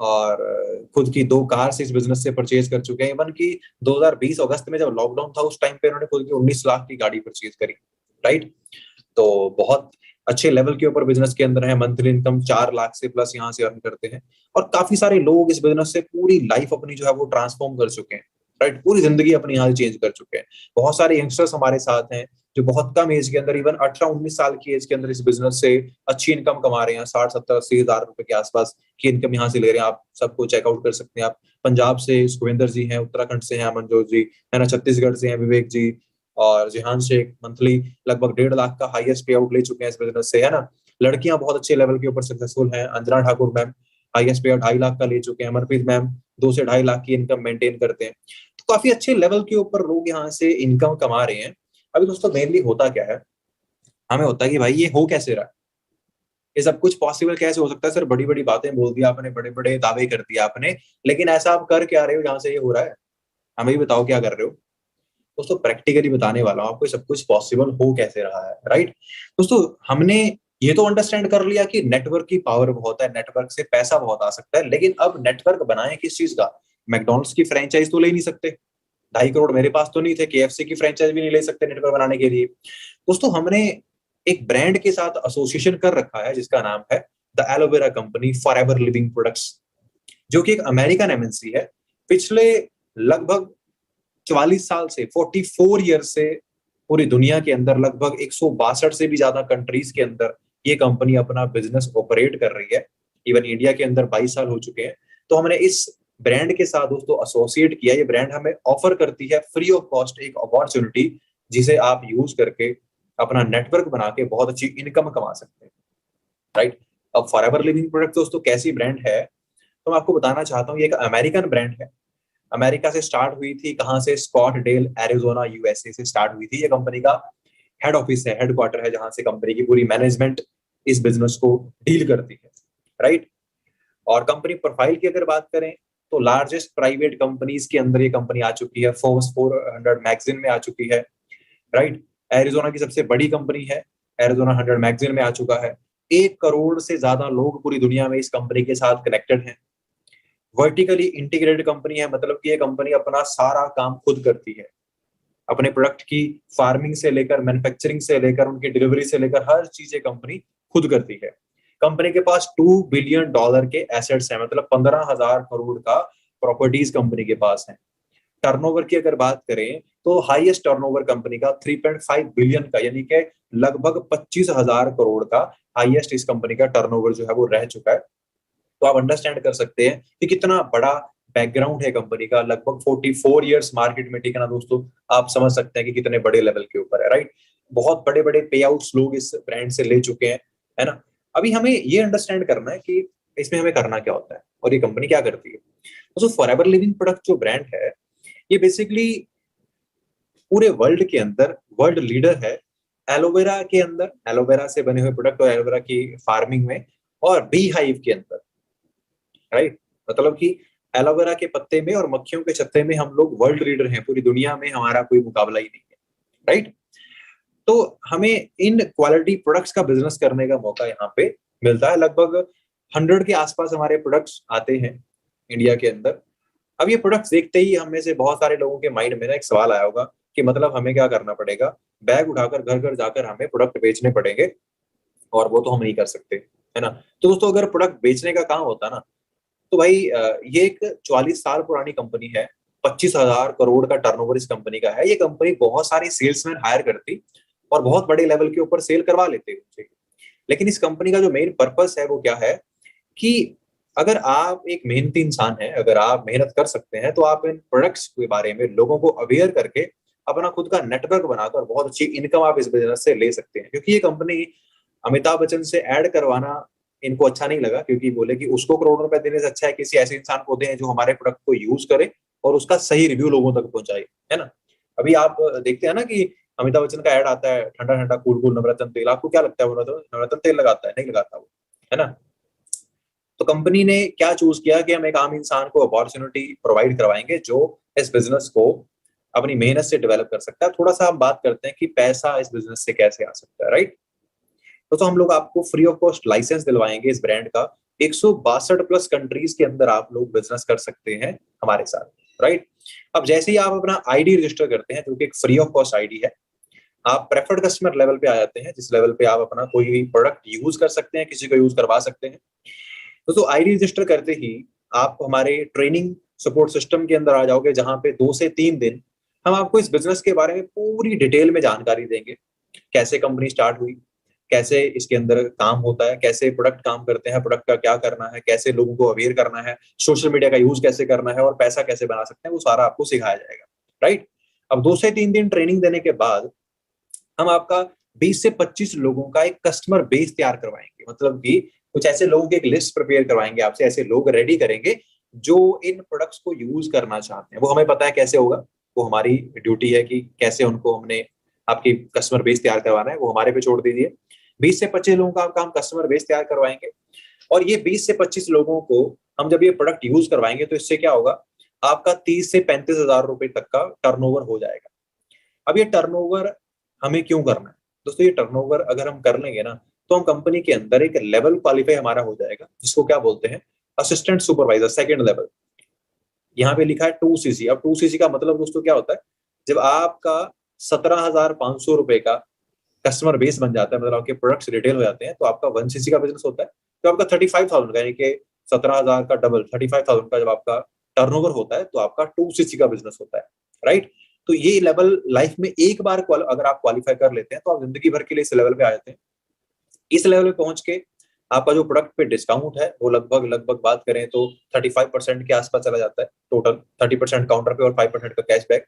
Speaker 1: और खुद की 2 कार से इस बिजनेस से परचेज कर चुके हैं। इवन की 2020 अगस्त में जब लॉकडाउन था उस टाइम पे उन्होंने खुद की 19 लाख की गाड़ी परचेज करी, राइट। तो बहुत अच्छे लेवल के ऊपर बिजनेस के अंदर है। मंथली इनकम 4 लाख से प्लस यहाँ से अर्न करते हैं। और काफी सारे लोग इस बिजनेस से पूरी लाइफ अपनी जो है वो ट्रांसफॉर्म कर चुके हैं, राइट। पूरी जिंदगी अपनी यहाँ से चेंज कर चुके हैं। बहुत सारे यंगस्टर्स हमारे साथ हैं जो बहुत कम एज के अंदर, इवन 18-19 साल की एज के अंदर इस बिजनेस से अच्छी इनकम कमा रहे हैं। 60-70-80 हजार रुपए के आसपास की इनकम यहाँ से ले रहे हैं। आप सबको चेकआउट कर सकते हैं। आप पंजाब से सुखविंदर जी हैं, उत्तराखंड से हैं अमनजोत जी, है ना, छत्तीसगढ़ से हैं विवेक जी, और जिहान शेख मंथली लगभग 1.5 लाख का हाईएस्ट पे आउट ले चुके हैं इस बिजनेस से, है ना। लड़कियां बहुत अच्छे लेवल के ऊपर सक्सेसफुल हैं। अंजना ठाकुर मैम हाईएस्ट पे आउट 2.5 लाख का ले चुके हैं। अमरप्रीत मैम 2 से 2.5 लाख की इनकम मेंटेन करते हैं। तो काफी अच्छे लेवल के ऊपर लोग यहाँ से इनकम कमा रहे हैं। अभी दोस्तों मेनली होता क्या है, हमें होता है कि भाई ये हो कैसे रहा है, ये सब कुछ पॉसिबल कैसे हो सकता है। सर बड़ी बड़ी बातें बोल दिया आपने, बड़े बड़े दावे कर दिया आपने, लेकिन ऐसा आप कर क्या रहे हो जहाँ से ये हो रहा है? हमें भी बताओ क्या कर रहे हो। दोस्तों प्रैक्टिकली बताने वाला हूँ आपको सब कुछ पॉसिबल हो कैसे रहा है, राइट। दोस्तों हमने ये तो अंडरस्टैंड कर लिया कि नेटवर्क की पावर बहुत है, नेटवर्क से पैसा बहुत आ सकता है, लेकिन अब नेटवर्क बनाए किस चीज का? मैकडॉनल्ड्स की फ्रेंचाइज तो ले नहीं सकते, 2.5 करोड़ मेरे पास तो नहीं थे, केएफसी की फ्रेंचाइज भी नहीं ले सकते नेटवर्क बनाने के लिए। दोस्तों हमने एक ब्रांड के साथ एसोसिएशन कर रखा है जिसका नाम है the aloe vera company forever living products, जो कि एक अमेरिकन एमएनसी है। पिछले लगभग 44 साल से, 44 ईयर से पूरी दुनिया के अंदर लगभग 162 से भी ज्यादा कंट्रीज के अंदर ये कंपनी अपना बिजनेस ऑपरेट कर रही है। इवन इंडिया के अंदर 22 साल हो चुके हैं। तो हमने इस ब्रांड के साथ दोस्तों एसोसिएट किया। ये ब्रांड हमें ऑफर करती है फ्री ऑफ कॉस्ट एक अपॉर्चुनिटी, जिसे आप यूज करके अपना नेटवर्क बना के बहुत अच्छी इनकम कमा सकते हैं, राइट। अब फॉरएवर लिविंग प्रोडक्ट दोस्तों कैसी ब्रांड है, तो मैं आपको बताना चाहता हूँ। ये एक अमेरिकन ब्रांड है। अमेरिका से स्टार्ट हुई थी, कहां से? स्कॉटडेल एरिजोना यूएसए से स्टार्ट हुई थी। ये कंपनी का हेड ऑफिस है, हेडक्वार्टर है, जहां से कंपनी की पूरी मैनेजमेंट इस बिजनेस को डील करती है, राइट। और कंपनी प्रोफाइल की अगर बात करें तो लार्जेस्ट प्राइवेट कंपनीज के अंदर ये कंपनी आ चुकी है, फोर्ब्स 400 मैगजीन में आ चुकी है, राइट। एरिजोना की सबसे बड़ी कंपनी है, एरिजोना 100 मैगजीन में आ चुका है। 1 करोड़ से ज्यादा लोग पूरी दुनिया में इस कंपनी के साथ कनेक्टेड हैं। वर्टिकली इंटीग्रेटेड कंपनी है, मतलब कि ये कंपनी अपना सारा काम खुद करती है। अपने प्रोडक्ट की फार्मिंग से लेकर मैन्युफैक्चरिंग से लेकर उनकी डिलीवरी से लेकर हर चीज ये कंपनी खुद करती है। कंपनी के पास $2 बिलियन के एसेट्स हैं, मतलब 15,000 करोड़ का प्रॉपर्टीज कंपनी के पास है। टर्नओवर की अगर बात करें तो हाईएस्ट टर्नओवर कंपनी का 3.5 बिलियन का, यानी कि लगभग 25,000 करोड़ का हाईएस्ट इस कंपनी का टर्नओवर जो है वो रह चुका है। तो आप अंडरस्टैंड कर सकते हैं कि कितना बड़ा बैकग्राउंड है कंपनी का। लगभग 44 इयर्स मार्केट में, ठीक है ना दोस्तों। आप समझ सकते हैं कि कितने बड़े लेवल के ऊपर है, राइट। बहुत बड़े बड़े पे आउट्स लोग इस ब्रांड से ले चुके हैं, है ना। अभी हमें ये अंडरस्टैंड करना है कि इसमें हमें करना क्या होता है और ये कंपनी क्या करती है। तो फॉरएवर लिविंग प्रोडक्ट जो ब्रांड है, ये बेसिकली पूरे वर्ल्ड के अंदर वर्ल्ड लीडर है एलोवेरा के अंदर, एलोवेरा से बने हुए प्रोडक्ट और एलोवेरा की फार्मिंग में, और बी हाइव के अंदर, राइट। मतलब कि एलोवेरा के पत्ते में और मक्खियों के छत्ते में हम लोग वर्ल्ड लीडर हैं, पूरी दुनिया में हमारा कोई मुकाबला ही नहीं है, राइट। तो हमें इन क्वालिटी प्रोडक्ट्स का बिजनेस करने का मौका यहाँ पे मिलता है। लगभग 100 के आसपास हमारे प्रोडक्ट्स आते हैं इंडिया के अंदर। अब ये प्रोडक्ट्स देखते ही हम में से बहुत सारे लोगों के माइंड में ना एक सवाल आया होगा कि मतलब हमें क्या करना पड़ेगा? बैग उठाकर घर घर जाकर हमें प्रोडक्ट बेचने पड़ेंगे, और वो तो हम नहीं कर सकते, है ना। तो दोस्तों अगर प्रोडक्ट बेचने का काम होता ना, तो भाई ये एक 44 साल पुरानी कंपनी है। 25,000 करोड़ का टर्नओवर इस कंपनी का है। ये कंपनी बहुत सारे सेल्समैन हायर करती और बहुत बड़े लेवल के ऊपर सेल करवा लेते हैं। लेकिन इस कंपनी का जो मेन पर्पस है वो क्या है कि अगर आप एक मेहनती इंसान है, अगर आप मेहनत कर सकते हैं, तो आप इन प्रोडक्ट्स के बारे में लोगों को अवेयर करके अपना खुद का नेटवर्क बनाकर बहुत अच्छी इनकम आप इस बिजनेस से ले सकते हैं। क्योंकि ये कंपनी अमिताभ बच्चन से ऐड करवाना इनको अच्छा नहीं लगा, क्योंकि बोले कि उसको करोड़ों रुपए देने से अच्छा है किसी ऐसे इंसान को दें जो हमारे प्रोडक्ट को यूज करे और उसका सही रिव्यू लोगों तक पहुंचाए, है ना। अभी आप देखते हैं ना कि अमिताभ बच्चन का ऐड आता है, ठंडा ठंडा कूल कूल नवरत्न तेल। आपको क्या लगता है वो नवरत्न तेल लगाता है? नहीं लगाता वो, है ना। तो कंपनी ने क्या चूज किया कि हम एक आम इंसान को अपॉर्चुनिटी प्रोवाइड करवाएंगे जो इस बिजनेस को अपनी मेहनत से डेवलप कर सकता है। थोड़ा सा हम बात करते हैं कि पैसा इस बिजनेस से कैसे आ सकता है, राइट। तो हम लोग आपको फ्री ऑफ कॉस्ट लाइसेंस दिलवाएंगे इस ब्रांड का। 162 प्लस कंट्रीज के अंदर आप लोग बिजनेस कर सकते हैं हमारे साथ, राइट। अब जैसे ही आप अपना आईडी रजिस्टर करते हैं, जो कि एक फ्री ऑफ कॉस्ट आईडी है, आप प्रेफर्ड कस्टमर लेवल पे आ जाते हैं, जिस लेवल पे आप अपना कोई भी प्रोडक्ट यूज कर सकते हैं, किसी को यूज करवा सकते हैं। तो आईडी रजिस्टर करते ही आप हमारे ट्रेनिंग सपोर्ट सिस्टम के अंदर आ जाओगे, जहां पे 2 से 3 दिन हम आपको इस बिजनेस के बारे में पूरी डिटेल में जानकारी देंगे। कैसे कंपनी स्टार्ट हुई, कैसे इसके अंदर काम होता है, कैसे प्रोडक्ट काम करते हैं, प्रोडक्ट का क्या करना है, कैसे लोगों को अवेयर करना है, सोशल मीडिया का यूज कैसे करना है और पैसा कैसे बना सकते हैं, वो सारा आपको सिखाया जाएगा, राइट। अब 2 से 3 दिन ट्रेनिंग देने के बाद हम आपका 20 से 25 लोगों का एक कस्टमर बेस तैयार करवाएंगे। मतलब कि कुछ ऐसे लोगों की एक लिस्ट प्रिपेयर करवाएंगे आपसे, ऐसे लोग रेडी करेंगे जो इन प्रोडक्ट्स को यूज करना चाहते हैं। वो हमें पता है कैसे होगा, वो हमारी ड्यूटी है कि कैसे उनको हमने आपकी कस्टमर बेस तैयार करवाना है, वो हमारे पे छोड़ दीजिए। 20 से 25 लोगों का काम कस्टमर बेस तैयार करवाएंगे, और ये 20 से 25 लोगों को हम जब ये प्रोडक्ट यूज करवाएंगे तो इससे क्या होगा, आपका 30 से 35 हजार रुपए तक का टर्नओवर हो जाएगा। अब ये टर्नओवर हमें क्यों करना है दोस्तों? ये टर्नओवर अगर हम कर लेंगे ना, तो हम कंपनी के अंदर एक लेवल क्वालिफाई हमारा हो जाएगा, जिसको क्या बोलते हैं, असिस्टेंट सुपरवाइजर सेकंड लेवल। यहाँ पे लिखा है 2cc। अब 2cc का मतलब दोस्तों क्या होता है, जब आपका 17,500 रुपए का कस्टमर बेस बन जाता है, मतलब आपके प्रोडक्ट्स रिटेल हो जाते हैं, तो आपका 1cc का बिजनेस होता है। तो आपका 35,000 का, यानी कि 17,000 का डबल 35,000 का जब आपका टर्नओवर होता है, तो आपका 2cc का बिजनेस होता है, राइट। तो ये लेवल लाइफ में एक बार अगर आप क्वालिफाई कर लेते हैं, तो आप जिंदगी भर के लिए इस लेवल पे आ जाते हैं। इस लेवल पे पहुंच के आपका जो प्रोडक्ट पे डिस्काउंट है वो लगभग लगभग बात करें तो 35% के आसपास चला जाता है टोटल। 30% काउंटर पे और 5% का कैशबैक।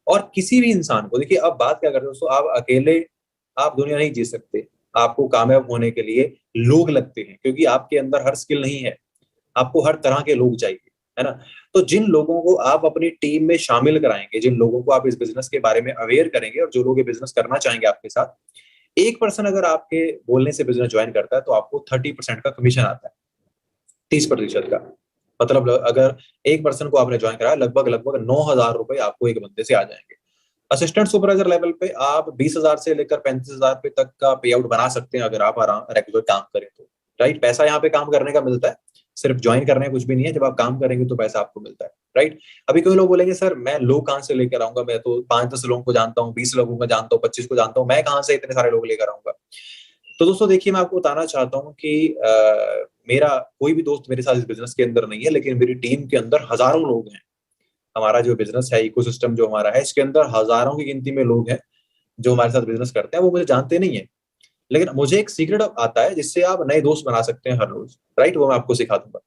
Speaker 1: और किसी भी इंसान को, देखिए अब बात क्या करते हैं दोस्तों, आप अकेले आप दुनिया नहीं जी सकते। आपको कामयाब होने के लिए लोग लगते हैं, क्योंकि आपके अंदर हर स्किल नहीं है, आपको हर तरह के लोग चाहिए, है ना। तो जिन लोगों को आप अपनी टीम में शामिल कराएंगे, जिन लोगों को आप इस बिजनेस के बारे में अवेयर करेंगे, और जो लोग ये बिजनेस करना चाहेंगे आपके साथ, 1% अगर आपके बोलने से बिजनेस ज्वाइन करता है, तो आपको 30% का कमीशन आता है, 30% का। मतलब अगर 1% को आपने ज्वाइन कराया, लगभग लगभग 9,000 रुपए आपको एक बंदे से आ जाएंगे। असिस्टेंट सुपरवाइजर लेवल पे आप 20,000 से लेकर 35,000 रुपए तक का पे आउट बना सकते हैं, अगर आप आराम रेगुलर काम करें तो, राइट। पैसा यहाँ पे काम करने का मिलता है, सिर्फ ज्वाइन करने का कुछ भी नहीं है। जब आप काम करेंगे तो पैसा आपको मिलता है, राइट। अभी कोई लोग बोलेंगे सर मैं लोग कहाँ से लेकर आऊंगा, मैं तो 5-10 लोगों को जानता हूँ, 20 लोगों को जानता हूँ, 25 को जानता हूँ, मैं कहाँ से इतने सारे लोग लेकर आऊंगा। तो दोस्तों देखिए, मैं आपको बताना चाहता हूँ कि मेरा कोई भी दोस्त मेरे साथ इस बिजनेस के अंदर नहीं है, लेकिन मेरी टीम के अंदर हजारों लोग हैं। हमारा जो बिजनेस है, इकोसिस्टम जो हमारा है, इसके अंदर हजारों की गिनती में लोग हैं जो हमारे साथ बिजनेस करते हैं। वो मुझे जानते नहीं है, लेकिन मुझे एक सीक्रेट आता है जिससे आप नए दोस्त बना सकते हैं हर रोज, राइट। वो मैं आपको सिखा दूंगा।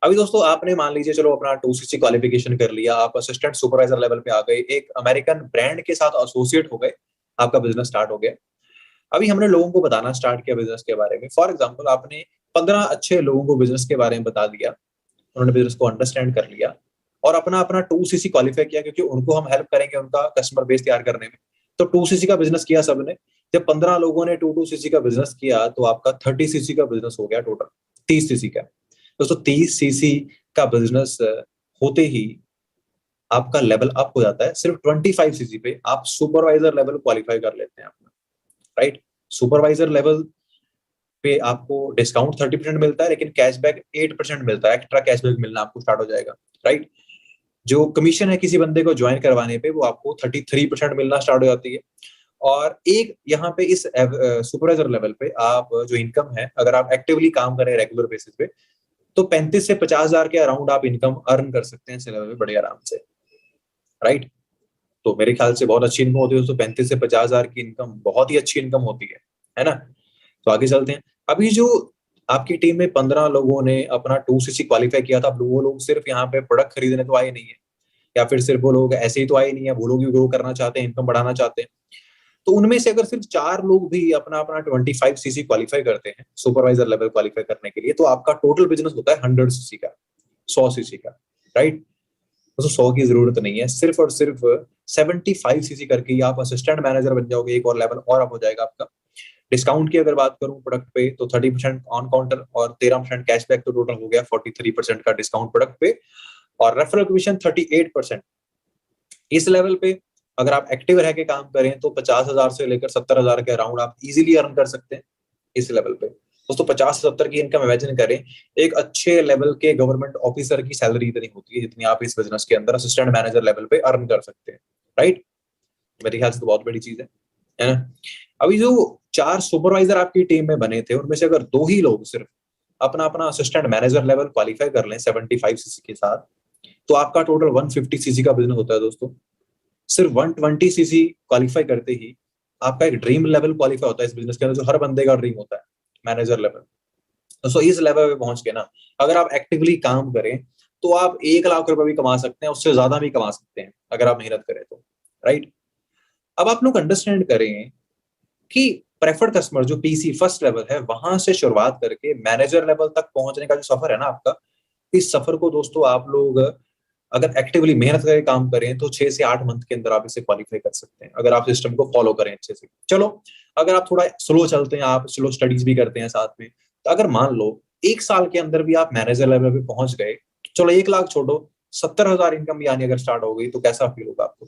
Speaker 1: अभी दोस्तों आपने मान लीजिए चलो अपना 2cc क्वालिफिकेशन कर लिया, आप असिस्टेंट सुपरवाइजर लेवल पे आ गए, एक अमेरिकन ब्रांड के साथ एसोसिएट हो गए, आपका बिजनेस स्टार्ट हो गया। अभी हमने लोगों को बताना स्टार्ट किया बिजनेस के बारे में। फॉर एग्जाम्पल आपने 15 अच्छे लोगों को बिजनेस के बारे में बता दिया, उन्होंने बिजनेस को अंडरस्टैंड कर लिया और अपना अपना 2cc क्वालिफाई किया, क्योंकि उनको हम हेल्प करेंगे उनका कस्टमर बेस तैयार करने में। तो 2cc का बिजनेस किया सबने। जब 15 लोगों ने 2cc का बिजनेस किया, तो आपका 30cc का बिजनेस हो गया टोटल, 30cc का। दोस्तों 30cc का बिजनेस होते ही आपका लेवल अप हो जाता है। सिर्फ 25cc पे आप सुपरवाइजर लेवल क्वालिफाई कर लेते हैं अपना, राइट। सुपरवाइजर लेवल पे आपको डिस्काउंट 30% मिलता है, लेकिन कैशबैक 8% मिलता है। एक्स्ट्रा कैशबैक मिलना आपको स्टार्ट हो जाएगा, राइट। जो कमीशन है किसी बंदे को ज्वाइन करवाने पे, वो आपको 33% मिलना स्टार्ट हो जाती है। और एक यहाँ पे इस सुपरवाइजर लेवल पे आप जो इनकम है, अगर आप एक्टिवली काम करें रेगुलर बेसिस पे, तो 35 से 50,000 के अराउंड आप इनकम अर्न कर सकते हैं इस लेवल पे बड़े आराम से, राइट। तो मेरे ख्याल से बहुत अच्छी इनकम होती है दोस्तों। 35 से 50,000 की इनकम बहुत ही अच्छी इनकम होती है ना। तो आगे चलते हैं। अभी जो आपकी टीम में 15 लोगों ने अपना 2cc क्वालिफाई किया था, अब वो लोग सिर्फ यहाँ पे प्रोडक्ट खरीदने तो आए नहीं है, या फिर सिर्फ वो लोग ऐसे ही तो आए नहीं है, वो लोग भी ग्रो करना चाहते हैं, इनकम बढ़ाना चाहते हैं। तो उनमें से अगर सिर्फ 4 लोग भी अपना अपना 25cc क्वालिफाई करते हैं सुपरवाइजर लेवल क्वालिफाई करने के लिए, तो आपका टोटल बिजनेस होता है 100cc का, 100cc का, राइट। तो 100 की जरूरत नहीं है, सिर्फ और सिर्फ 75cc करके ही आप असिस्टेंट मैनेजर बन जाओगे, एक और लेवल और अप हो जाएगा आपका। डिस्काउंट की अगर बात करूं प्रोडक्ट पे, तो 30% ऑन काउंटर और 13% कैशबैक, तो टोटल हो गया 43% का डिस्काउंट प्रोडक्ट पे। और रेफरल कमीशन 38%। इस लेवल पे अगर आप एक्टिव रह के काम करें, तो 50,000 से लेकर 70,000 के अराउंड आप इजीली अर्न कर सकते हैं इस लेवल पे। दोस्तों 50 से 70 की इनकम इमेजिन करें, एक अच्छे लेवल के गवर्नमेंट ऑफिसर की सैलरी इतनी होती है जितनी आप इस बिजनेस के अंदर असिस्टेंट मैनेजर लेवल पे अर्न कर सकते हैं, राइट। मेरे ख्याल से तो बहुत बड़ी चीज है ना। अभी जो 4 सुपरवाइजर आपकी टीम में बने थे, उनमें से अगर 2 ही लोग सिर्फ अपना अपना असिस्टेंट मैनेजर लेवल क्वालिफाई कर लें 75cc के साथ, तो आपका टोटल 150cc का बिजनेस होता है दोस्तों। सिर्फ 120cc क्वालिफाई करते ही आपका एक ड्रीम लेवल क्वालिफाई होता है इस बिजनेस के अंदर, जो हर बंदे का ड्रीम होता है, मैनेजर लेवल। तो इस लेवल पे पहुंच के ना, अगर आप एक्टिवली काम करें, तो आप 1 लाख रुपए भी कमा सकते हैं, उससे ज्यादा भी कमा सकते हैं अगर आप मेहनत करें तो, राइट। अब आप लोग अंडरस्टैंड करें कि प्रेफर्ड कस्टमर जो पीसी फर्स्ट लेवल है, वहां से शुरुआत करके मैनेजर लेवल तक पहुंचने का जो सफर है ना आपका, इस सफर को दोस्तों आप लोग अगर एक्टिवली मेहनत करके काम करें, तो 6 से 8 मंथ के अंदर आप इसे क्वालिफाई कर सकते हैं, अगर आप सिस्टम को फॉलो करें अच्छे से। चलो अगर आप थोड़ा स्लो चलते हैं, आप स्लो स्टडीज भी करते हैं साथ में, तो अगर मान लो 1 साल के अंदर भी आप मैनेजर लेवल पे पहुंच गए, चलो 1 लाख छोड़ो, 70,000 इनकम भी आनी अगर स्टार्ट हो गई, तो कैसा फील होगा आपको।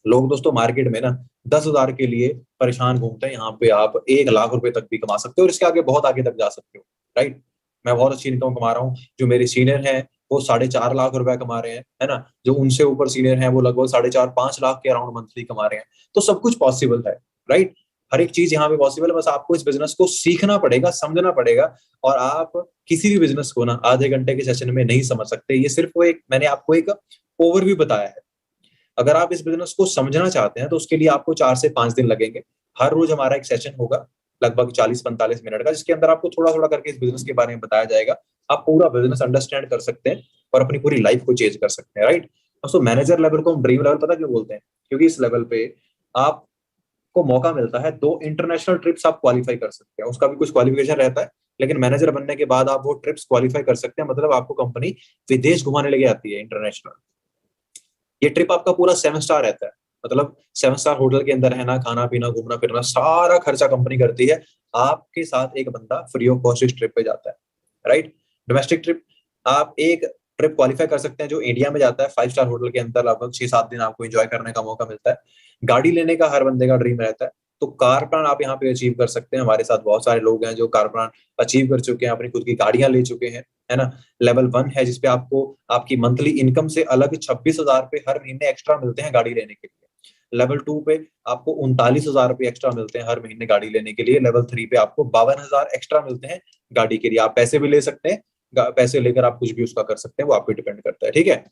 Speaker 1: लोग दोस्तों मार्केट में ना 10,000 के लिए परेशान घूमते हैं, यहाँ पे आप 1 लाख रुपए तक भी कमा सकते हो और इसके आगे बहुत आगे तक जा सकते हो, राइट। मैं बहुत अच्छी इनकम कमा रहा हूँ, जो मेरे सीनियर हैं वो 4.5 लाख रुपए कमा रहे हैं, है ना। जो उनसे ऊपर सीनियर हैं वो लगभग 4.5-5 लाख के अराउंड मंथली कमा रहे हैं। तो सब कुछ पॉसिबल है, राइट। हर एक चीज यहाँ पे पॉसिबल है, बस आपको इस बिजनेस को सीखना पड़ेगा, समझना पड़ेगा। और आप किसी भी बिजनेस को ना आधे घंटे के सेशन में नहीं समझ सकते। ये सिर्फ वो एक, मैंने आपको एक ओवरव्यू बताया है। अगर आप इस बिजनेस को समझना चाहते हैं तो उसके लिए आपको 4 से 5 दिन लगेंगे। हर रोज हमारा एक सेशन होगा लगभग 40-45 मिनट का, जिसके अंदर आपको थोड़ा थोड़ा करके इस बिजनेस के बारे में बताया जाएगा। आप पूरा बिजनेस अंडरस्टैंड कर सकते हैं और अपनी पूरी लाइफ को चेंज कर सकते हैं, राइट। दोस्तों, मैनेजर लेवल को हम ड्रीम लेवल पता क्यों बोलते हैं? क्योंकि इस लेवल पे आपको मौका मिलता है 2 इंटरनेशनल ट्रिप्स आप क्वालिफाई कर सकते हैं। उसका भी कुछ क्वालिफिकेशन रहता है, लेकिन मैनेजर बनने के बाद आप वो ट्रिप्स क्वालिफाई कर सकते हैं। मतलब आपको कंपनी विदेश घुमाने लेके आती है, इंटरनेशनल। ये ट्रिप आपका पूरा 7 स्टार रहता है। मतलब 7 स्टार होटल के अंदर रहना, खाना पीना, घूमना फिरना, सारा खर्चा कंपनी करती है। आपके साथ एक बंदा फ्री ऑफ कॉस्ट इस ट्रिप पे जाता है, राइट। डोमेस्टिक ट्रिप, आप एक ट्रिप क्वालिफाई कर सकते हैं जो इंडिया में जाता है 5 स्टार होटल के अंदर, लगभग 6-7 दिन आपको एंजॉय करने का मौका मिलता है। गाड़ी लेने का हर बंदे का ड्रीम रहता है, तो कार प्लान आप यहाँ पे अचीव कर सकते हैं। हमारे साथ बहुत सारे लोग हैं जो कार प्लान अचीव कर चुके हैं, अपनी खुद की गाड़ियां ले चुके हैं, है ना। लेवल 1 है जिसपे आपको आपकी मंथली इनकम से अलग 26,000 रुपए हर महीने एक्स्ट्रा मिलते हैं गाड़ी लेने के लिए। लेवल 2 पे आपको 39,000 रुपए एक्स्ट्रा मिलते हैं हर महीने गाड़ी लेने के लिए। लेवल 3 पे आपको 52,000 एक्स्ट्रा मिलते हैं गाड़ी के लिए। आप पैसे भी ले सकते हैं, पैसे लेकर आप कुछ भी उसका कर सकते हैं, वो आप पे डिपेंड करता है, ठीक है।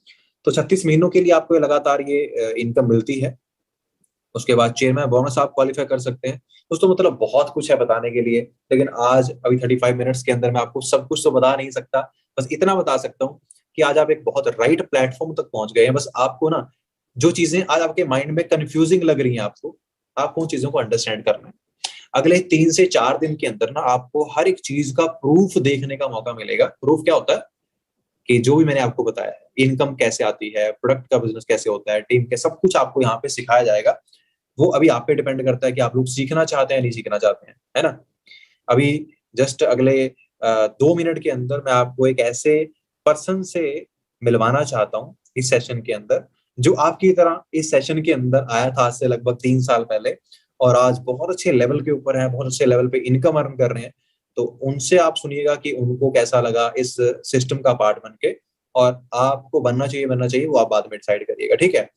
Speaker 1: तो 36 महीनों के लिए आपको लगातार ये इनकम मिलती है। उसके बाद चेयरमैन बोनस आप क्वालिफाई कर सकते हैं। दोस्तों, मतलब बहुत कुछ है बताने के लिए, लेकिन आज अभी 35 मिनट्स के अंदर मैं आपको सब कुछ तो बता नहीं सकता। बस इतना बता सकता हूँ कि आज आप एक बहुत राइट प्लेटफॉर्म तक पहुंच गए हैं। बस आपको ना जो चीजें आज आपके माइंड में कंफ्यूजिंग लग रही हैं, आपको उन चीजों को अंडरस्टैंड करना है। अगले 3 से 4 दिन के अंदर ना आपको हर एक चीज का प्रूफ देखने का मौका मिलेगा। प्रूफ क्या होता है? कि जो भी मैंने आपको बताया है, इनकम कैसे आती है, प्रोडक्ट का बिजनेस कैसे होता है, टीम के, सब कुछ आपको यहाँ पे सिखाया जाएगा। वो अभी आप पे डिपेंड करता है कि आप लोग सीखना चाहते हैं नहीं सीखना चाहते हैं, है ना। अभी जस्ट अगले 2 मिनट के अंदर मैं आपको एक ऐसे पर्सन से मिलवाना चाहता हूँ इस सेशन के अंदर, जो आपकी तरह इस सेशन के अंदर आया था आज से लगभग 3 साल पहले, और आज बहुत अच्छे लेवल के ऊपर है, बहुत अच्छे लेवल पे इनकम अर्न कर रहे हैं। तो उनसे आप सुनिएगा कि उनको कैसा लगा इस सिस्टम का पार्ट बन के, और आपको बनना चाहिए वो आप बाद में डिसाइड करिएगा, ठीक है।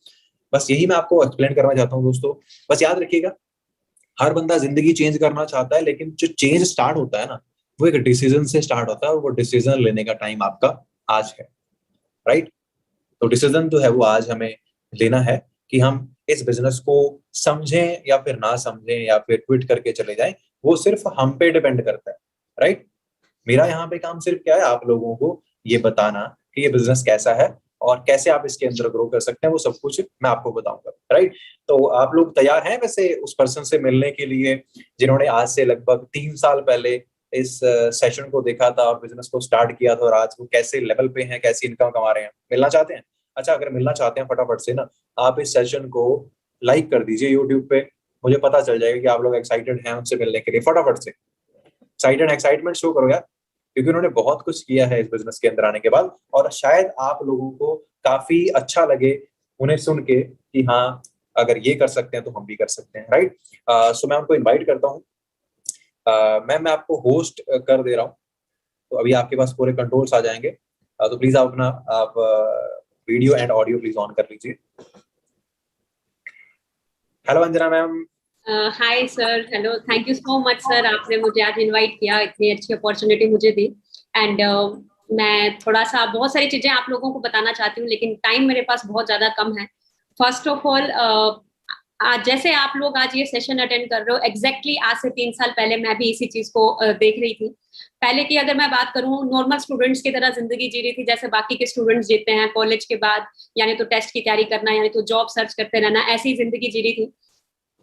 Speaker 1: बस यही मैं आपको एक्सप्लेन करना चाहता हूँ दोस्तों। बस याद रखिएगा, हर बंदा जिंदगी चेंज करना चाहता है, लेकिन जो चेंज स्टार्ट होता है ना, वो एक डिसीजन से स्टार्ट होता है, और वो डिसीजन लेने का टाइम आपका आज है, राइट। तो डिसीजन जो है वो आज हमें लेना है कि हम इस बिजनेस को समझें या फिर ना समझें या फिर क्विट करके चले जाएं। वो सिर्फ हम पे डिपेंड करता है, राइट। मेरा यहाँ पे काम सिर्फ क्या है, आप लोगों को ये बताना कि ये बिजनेस कैसा है और कैसे आप इसके अंदर ग्रो कर सकते हैं, वो सब कुछ मैं आपको बताऊंगा, राइट। तो आप लोग तैयार हैं वैसे उस पर्सन से मिलने के लिए, जिन्होंने आज से लगभग 3 साल पहले इस सेशन को देखा था और बिजनेस को स्टार्ट किया था, और आज वो कैसे लेवल पे हैं, कैसी इनकम कमा रहे हैं? मिलना चाहते हैं? अच्छा, अगर मिलना चाहते हैं फटाफट से ना आप इस सेशन को लाइक कर दीजिए यूट्यूब पे। मुझे पता चल जाएगा कि आप लोग एक्साइटेड हैं उनसे मिलने के लिए। फटाफट से एक्साइटमेंट शो करो यार, क्योंकि उन्होंने बहुत कुछ किया है इस बिजनेस के अंदर आने के बाद, और शायद आप लोगों को काफी अच्छा लगे उन्हें सुन के कि हाँ, अगर ये कर सकते हैं तो हम भी कर सकते हैं, राइट। सो मैं उनको इनवाइट करता हूँ। मैं आपको होस्ट कर दे रहा हूँ, तो अभी आपके पास पूरे कंट्रोल्स आ जाएंगे। तो प्लीज आप video and audio please on कर लीजिए। Hello Anjana ma'am.
Speaker 2: Hi sir, hello, thank you so much sir, आपने मुझे आज इनवाइट किया, इतनी अच्छी अपॉर्चुनिटी मुझे दी। एंड मैं थोड़ा सा बहुत सारी चीजें आप लोगों को बताना चाहती हूँ, लेकिन टाइम मेरे पास बहुत ज्यादा कम है। फर्स्ट ऑफ ऑल, आज जैसे आप लोग आज ये सेशन अटेंड कर रहे हो, एग्जैक्टली आज से 3 साल पहले मैं भी इसी चीज को देख रही थी। पहले की अगर मैं बात करूं, नॉर्मल स्टूडेंट्स की तरह जिंदगी जी रही थी, जैसे बाकी के स्टूडेंट्स जीते हैं कॉलेज के बाद, यानी तो टेस्ट की तैयारी करना, यानी तो जॉब सर्च करते रहना, ऐसी जिंदगी जी रही थी।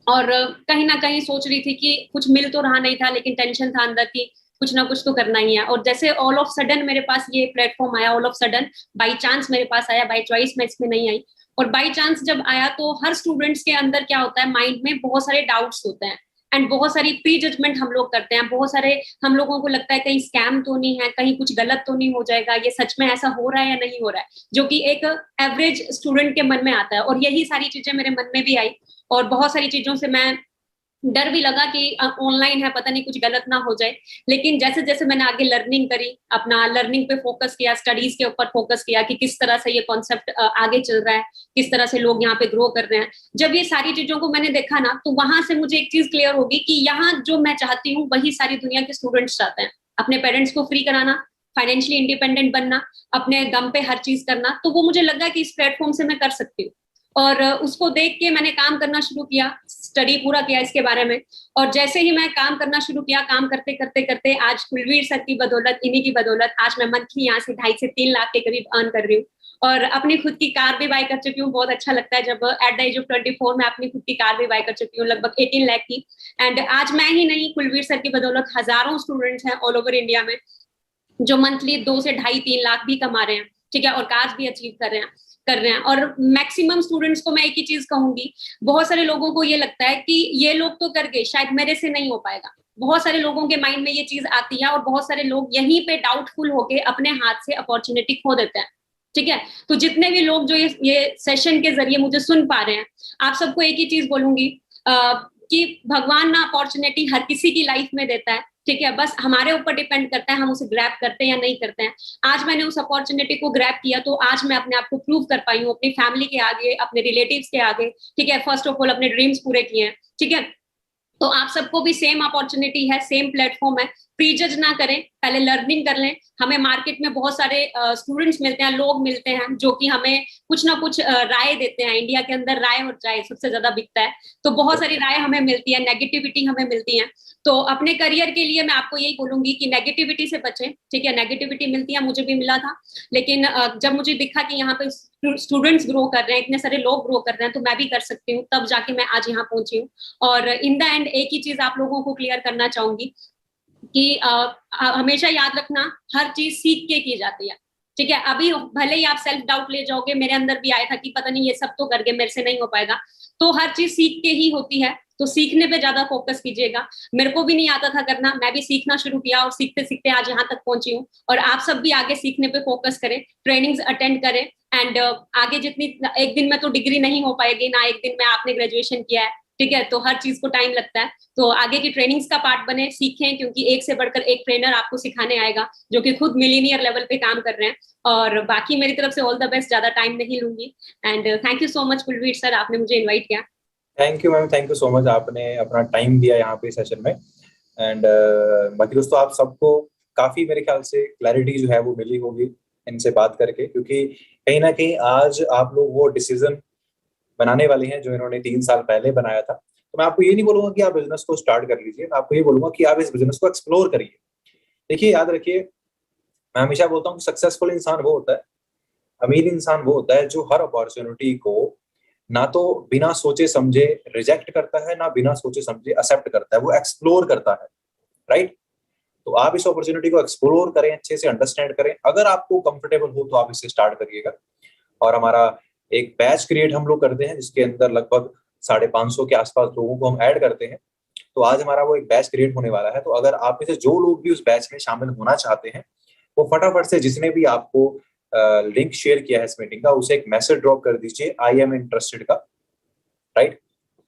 Speaker 2: और कहीं ना कहीं सोच रही थी कि कुछ मिल तो रहा नहीं था, लेकिन टेंशन था अंदर की कुछ ना कुछ तो करना ही है। और जैसे ऑल ऑफ सडन मेरे पास ये प्लेटफॉर्म आया, all of sudden by chance मेरे पास आया, बाई चॉइस मैं इसमें नहीं आई। और बाई चांस जब आया तो हर स्टूडेंट्स के अंदर क्या होता है, माइंड में बहुत सारे डाउट्स होते हैं एंड बहुत सारी प्री जजमेंट हम लोग करते हैं। बहुत सारे हम लोगों को लगता है कहीं स्कैम तो नहीं है, कहीं कुछ गलत तो नहीं हो जाएगा, ये सच में ऐसा हो रहा है या नहीं हो रहा है, जो कि एक एवरेज स्टूडेंट के मन में आता है। और यही सारी चीजें मेरे मन में भी आई। और बहुत सारी चीजों से मैं डर भी लगा कि ऑनलाइन है, पता नहीं कुछ गलत ना हो जाए। लेकिन जैसे जैसे मैंने आगे लर्निंग करी, अपना लर्निंग पे फोकस किया, स्टडीज के ऊपर फोकस किया कि किस तरह से ये कॉन्सेप्ट आगे चल रहा है, किस तरह से लोग यहाँ पे ग्रो कर रहे हैं, जब ये सारी चीजों को मैंने देखा ना, तो वहां से मुझे एक चीज क्लियर होगी कि यहाँ जो मैं चाहती हूँ वही सारी दुनिया के स्टूडेंट्स चाहते हैं। अपने पेरेंट्स को फ्री कराना, फाइनेंशियली इंडिपेंडेंट बनना, अपने दम पे हर चीज करना। तो वो मुझे लगा कि इस प्लेटफॉर्म से मैं कर सकती हूँ, और उसको देख के मैंने काम करना शुरू किया, स्टडी पूरा किया इसके बारे में। और जैसे ही मैं काम करना शुरू किया, काम करते करते करते आज कुलवीर सर की बदौलत, इन्हीं की बदौलत आज मैं मंथली यहाँ से 2.5 से 3 लाख के करीब अर्न कर रही हूँ, और अपनी खुद की कार भी बाय कर चुकी हूँ। बहुत अच्छा लगता है जब एट द एज ऑफ 24 मैं अपनी खुद की कार भी बाय कर चुकी हूँ, लगभग 18 लाख की। एंड आज मैं ही नहीं, कुलवीर सर की बदौलत हजारों स्टूडेंट्स हैं ऑल ओवर इंडिया में जो मंथली 2 से 2.5-3 लाख भी कमा रहे हैं, ठीक है, और कार्स भी अचीव कर रहे हैं। और मैक्सिमम स्टूडेंट्स को मैं एक ही चीज कहूंगी, बहुत सारे लोगों को ये लगता है कि ये लोग तो कर गए, शायद मेरे से नहीं हो पाएगा। बहुत सारे लोगों के माइंड में ये चीज आती है, और बहुत सारे लोग यहीं पे डाउटफुल होके अपने हाथ से अपॉर्चुनिटी खो देते हैं, ठीक है। तो जितने भी लोग जो ये सेशन के जरिए मुझे सुन पा रहे हैं, आप सबको एक ही चीज बोलूंगी कि भगवान ना अपॉर्चुनिटी हर किसी की लाइफ में देता है, ठीक है, बस हमारे ऊपर डिपेंड करता है हम उसे ग्रैब करते हैं या नहीं करते हैं। आज मैंने उस अपॉर्चुनिटी को ग्रैब किया, तो आज मैं अपने आप को प्रूव कर पाई हूँ अपनी फैमिली के आगे, अपने रिलेटिव्स के आगे, ठीक है, फर्स्ट ऑफ ऑल अपने ड्रीम्स पूरे किए हैं, ठीक है। तो आप सबको भी सेम अपॉर्चुनिटी है, सेम प्लेटफॉर्म है, प्रीजज ना करें, पहले लर्निंग कर लें। हमें मार्केट में बहुत सारे स्टूडेंट्स मिलते हैं, लोग मिलते हैं जो कि हमें कुछ ना कुछ राय देते हैं। इंडिया के अंदर राय और चाय सबसे ज्यादा बिकता है, तो बहुत सारी राय हमें मिलती है, नेगेटिविटी हमें मिलती है। तो अपने करियर के लिए मैं आपको यही बोलूंगी कि नेगेटिविटी से बचें, ठीक है। नेगेटिविटी मिलती है, मुझे भी मिला था, लेकिन जब मुझे दिखा कि यहाँ पे स्टूडेंट्स ग्रो कर रहे हैं, इतने सारे लोग ग्रो कर रहे हैं, तो मैं भी कर सकती हूँ, तब जाके मैं आज यहाँ पहुंची हूँ। और इन द एंड एक ही चीज आप लोगों को क्लियर करना चाहूंगी कि हमेशा याद रखना, हर चीज सीख के की जाती है, ठीक है। अभी भले ही आप सेल्फ डाउट ले जाओगे, मेरे अंदर भी आया था कि पता नहीं ये सब तो कर गए, मेरे से नहीं हो पाएगा, तो हर चीज सीख के ही होती है, तो सीखने पे ज्यादा फोकस कीजिएगा। मेरे को भी नहीं आता था करना, मैं भी सीखना शुरू किया, और सीखते सीखते आज यहाँ तक पहुंची हूँ। और आप सब भी आगे सीखने पे फोकस करें, ट्रेनिंग्स अटेंड करें, एंड आगे जितनी, एक दिन में तो डिग्री नहीं हो पाएगी ना, एक दिन में आपने ग्रेजुएशन किया है, ठीक है, तो हर चीज को टाइम लगता है। तो आगे की ट्रेनिंग्स का पार्ट बने, सीखें, क्योंकि एक से बढ़कर एक ट्रेनर आपको सिखाने आएगा जो कि खुद मिलीनियर लेवल पे काम कर रहे हैं। और बाकी मेरी तरफ से ऑल द बेस्ट, ज्यादा टाइम नहीं लूंगी। And thank you so much Kulveer sir, आपने मुझे इन्वाइट किया।
Speaker 1: Thank you ma'am, thank you so much, आपने अपना टाइम दिया यहाँ पे सेशन में। एंड बाकी दोस्तों, आप सबको काफी मेरे ख्याल से क्लैरिटी जो है वो मिली होगी इनसे बात करके, क्योंकि कहीं ना कहीं आज आप लोग वो डिसीजन बनाने वाले हैं जो इन्होंने 3 साल पहले बनाया था। तो मैं आपको ये नहीं बोलूंगा कि आप बिजनेस को स्टार्ट कर लीजिए, मैं आपको ये बोलूंगा कि आप इस बिजनेस को एक्सप्लोर करिए। देखिए, याद रखिए, मैं हमेशा बोलता हूँ सक्सेसफुल इंसान वो होता है, अमीर इंसान वो होता है जो हर अपॉर्चुनिटी को ना तो बिना सोचे समझे रिजेक्ट करता है, ना बिना सोचे समझे एक्सेप्ट करता है, वो एक्सप्लोर करता है, राइट। तो आप इस अपॉर्चुनिटी को एक्सप्लोर करें, अच्छे से अंडरस्टैंड करें। अगर आपको कंफर्टेबल हो तो आप इससे स्टार्ट करिएगा। और हमारा एक बैच क्रिएट हम लोग करते हैं, जिसके अंदर लगभग 550 के आसपास लोगों को हम ऐड करते हैं। तो आज हमारा वो एक बैच क्रिएट होने वाला है। तो अगर आप में से जो लोग भी उस बैच में शामिल होना चाहते हैं, वो फटाफट से जिसने भी आपको लिंक शेयर किया है इस मीटिंग का, उसे एक मैसेज ड्रॉप कर दीजिए, आई एम इंटरेस्टेड का, right,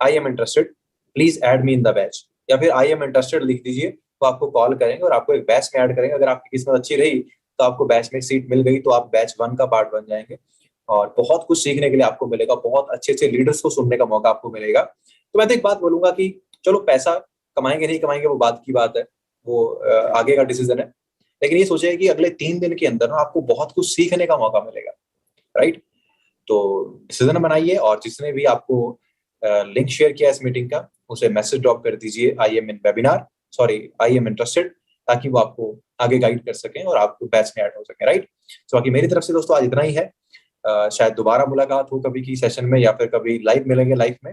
Speaker 1: I am interested, please add me in the batch, या फिर आई एम इंटरेस्टेड लिख दीजिए, तो आपको कॉल करेंगे और आपको एक बैच में ऐड करेंगे। अगर आपकी किस्मत अच्छी रही तो आपको बैच में सीट मिल गई, तो आप बैच 1 का पार्ट बन जाएंगे, और बहुत कुछ सीखने के लिए आपको मिलेगा, बहुत अच्छे अच्छे लीडर्स को सुनने का मौका आपको मिलेगा। तो मैं तो एक बात बोलूंगा कि चलो, पैसा कमाएंगे नहीं कमाएंगे वो बात की बात है, वो आगे का डिसीजन है, लेकिन ये सोचिए कि अगले 3 दिन के अंदर ना आपको बहुत कुछ सीखने का मौका मिलेगा, राइट। तो डिसीजन बनाइए, और जिसने भी आपको लिंक शेयर किया इस मीटिंग का, उसे मैसेज ड्रॉप कर दीजिए, I am in webinar, sorry I am interested, ताकि वो आपको आगे गाइड कर सकें और आपको बैच में ऐड हो सके, राइट। तो बाकी मेरी तरफ से दोस्तों आज इतना ही है। शायद दोबारा मुलाकात हो कभी की सेशन में, या फिर कभी लाइव मिलेंगे लाइव में।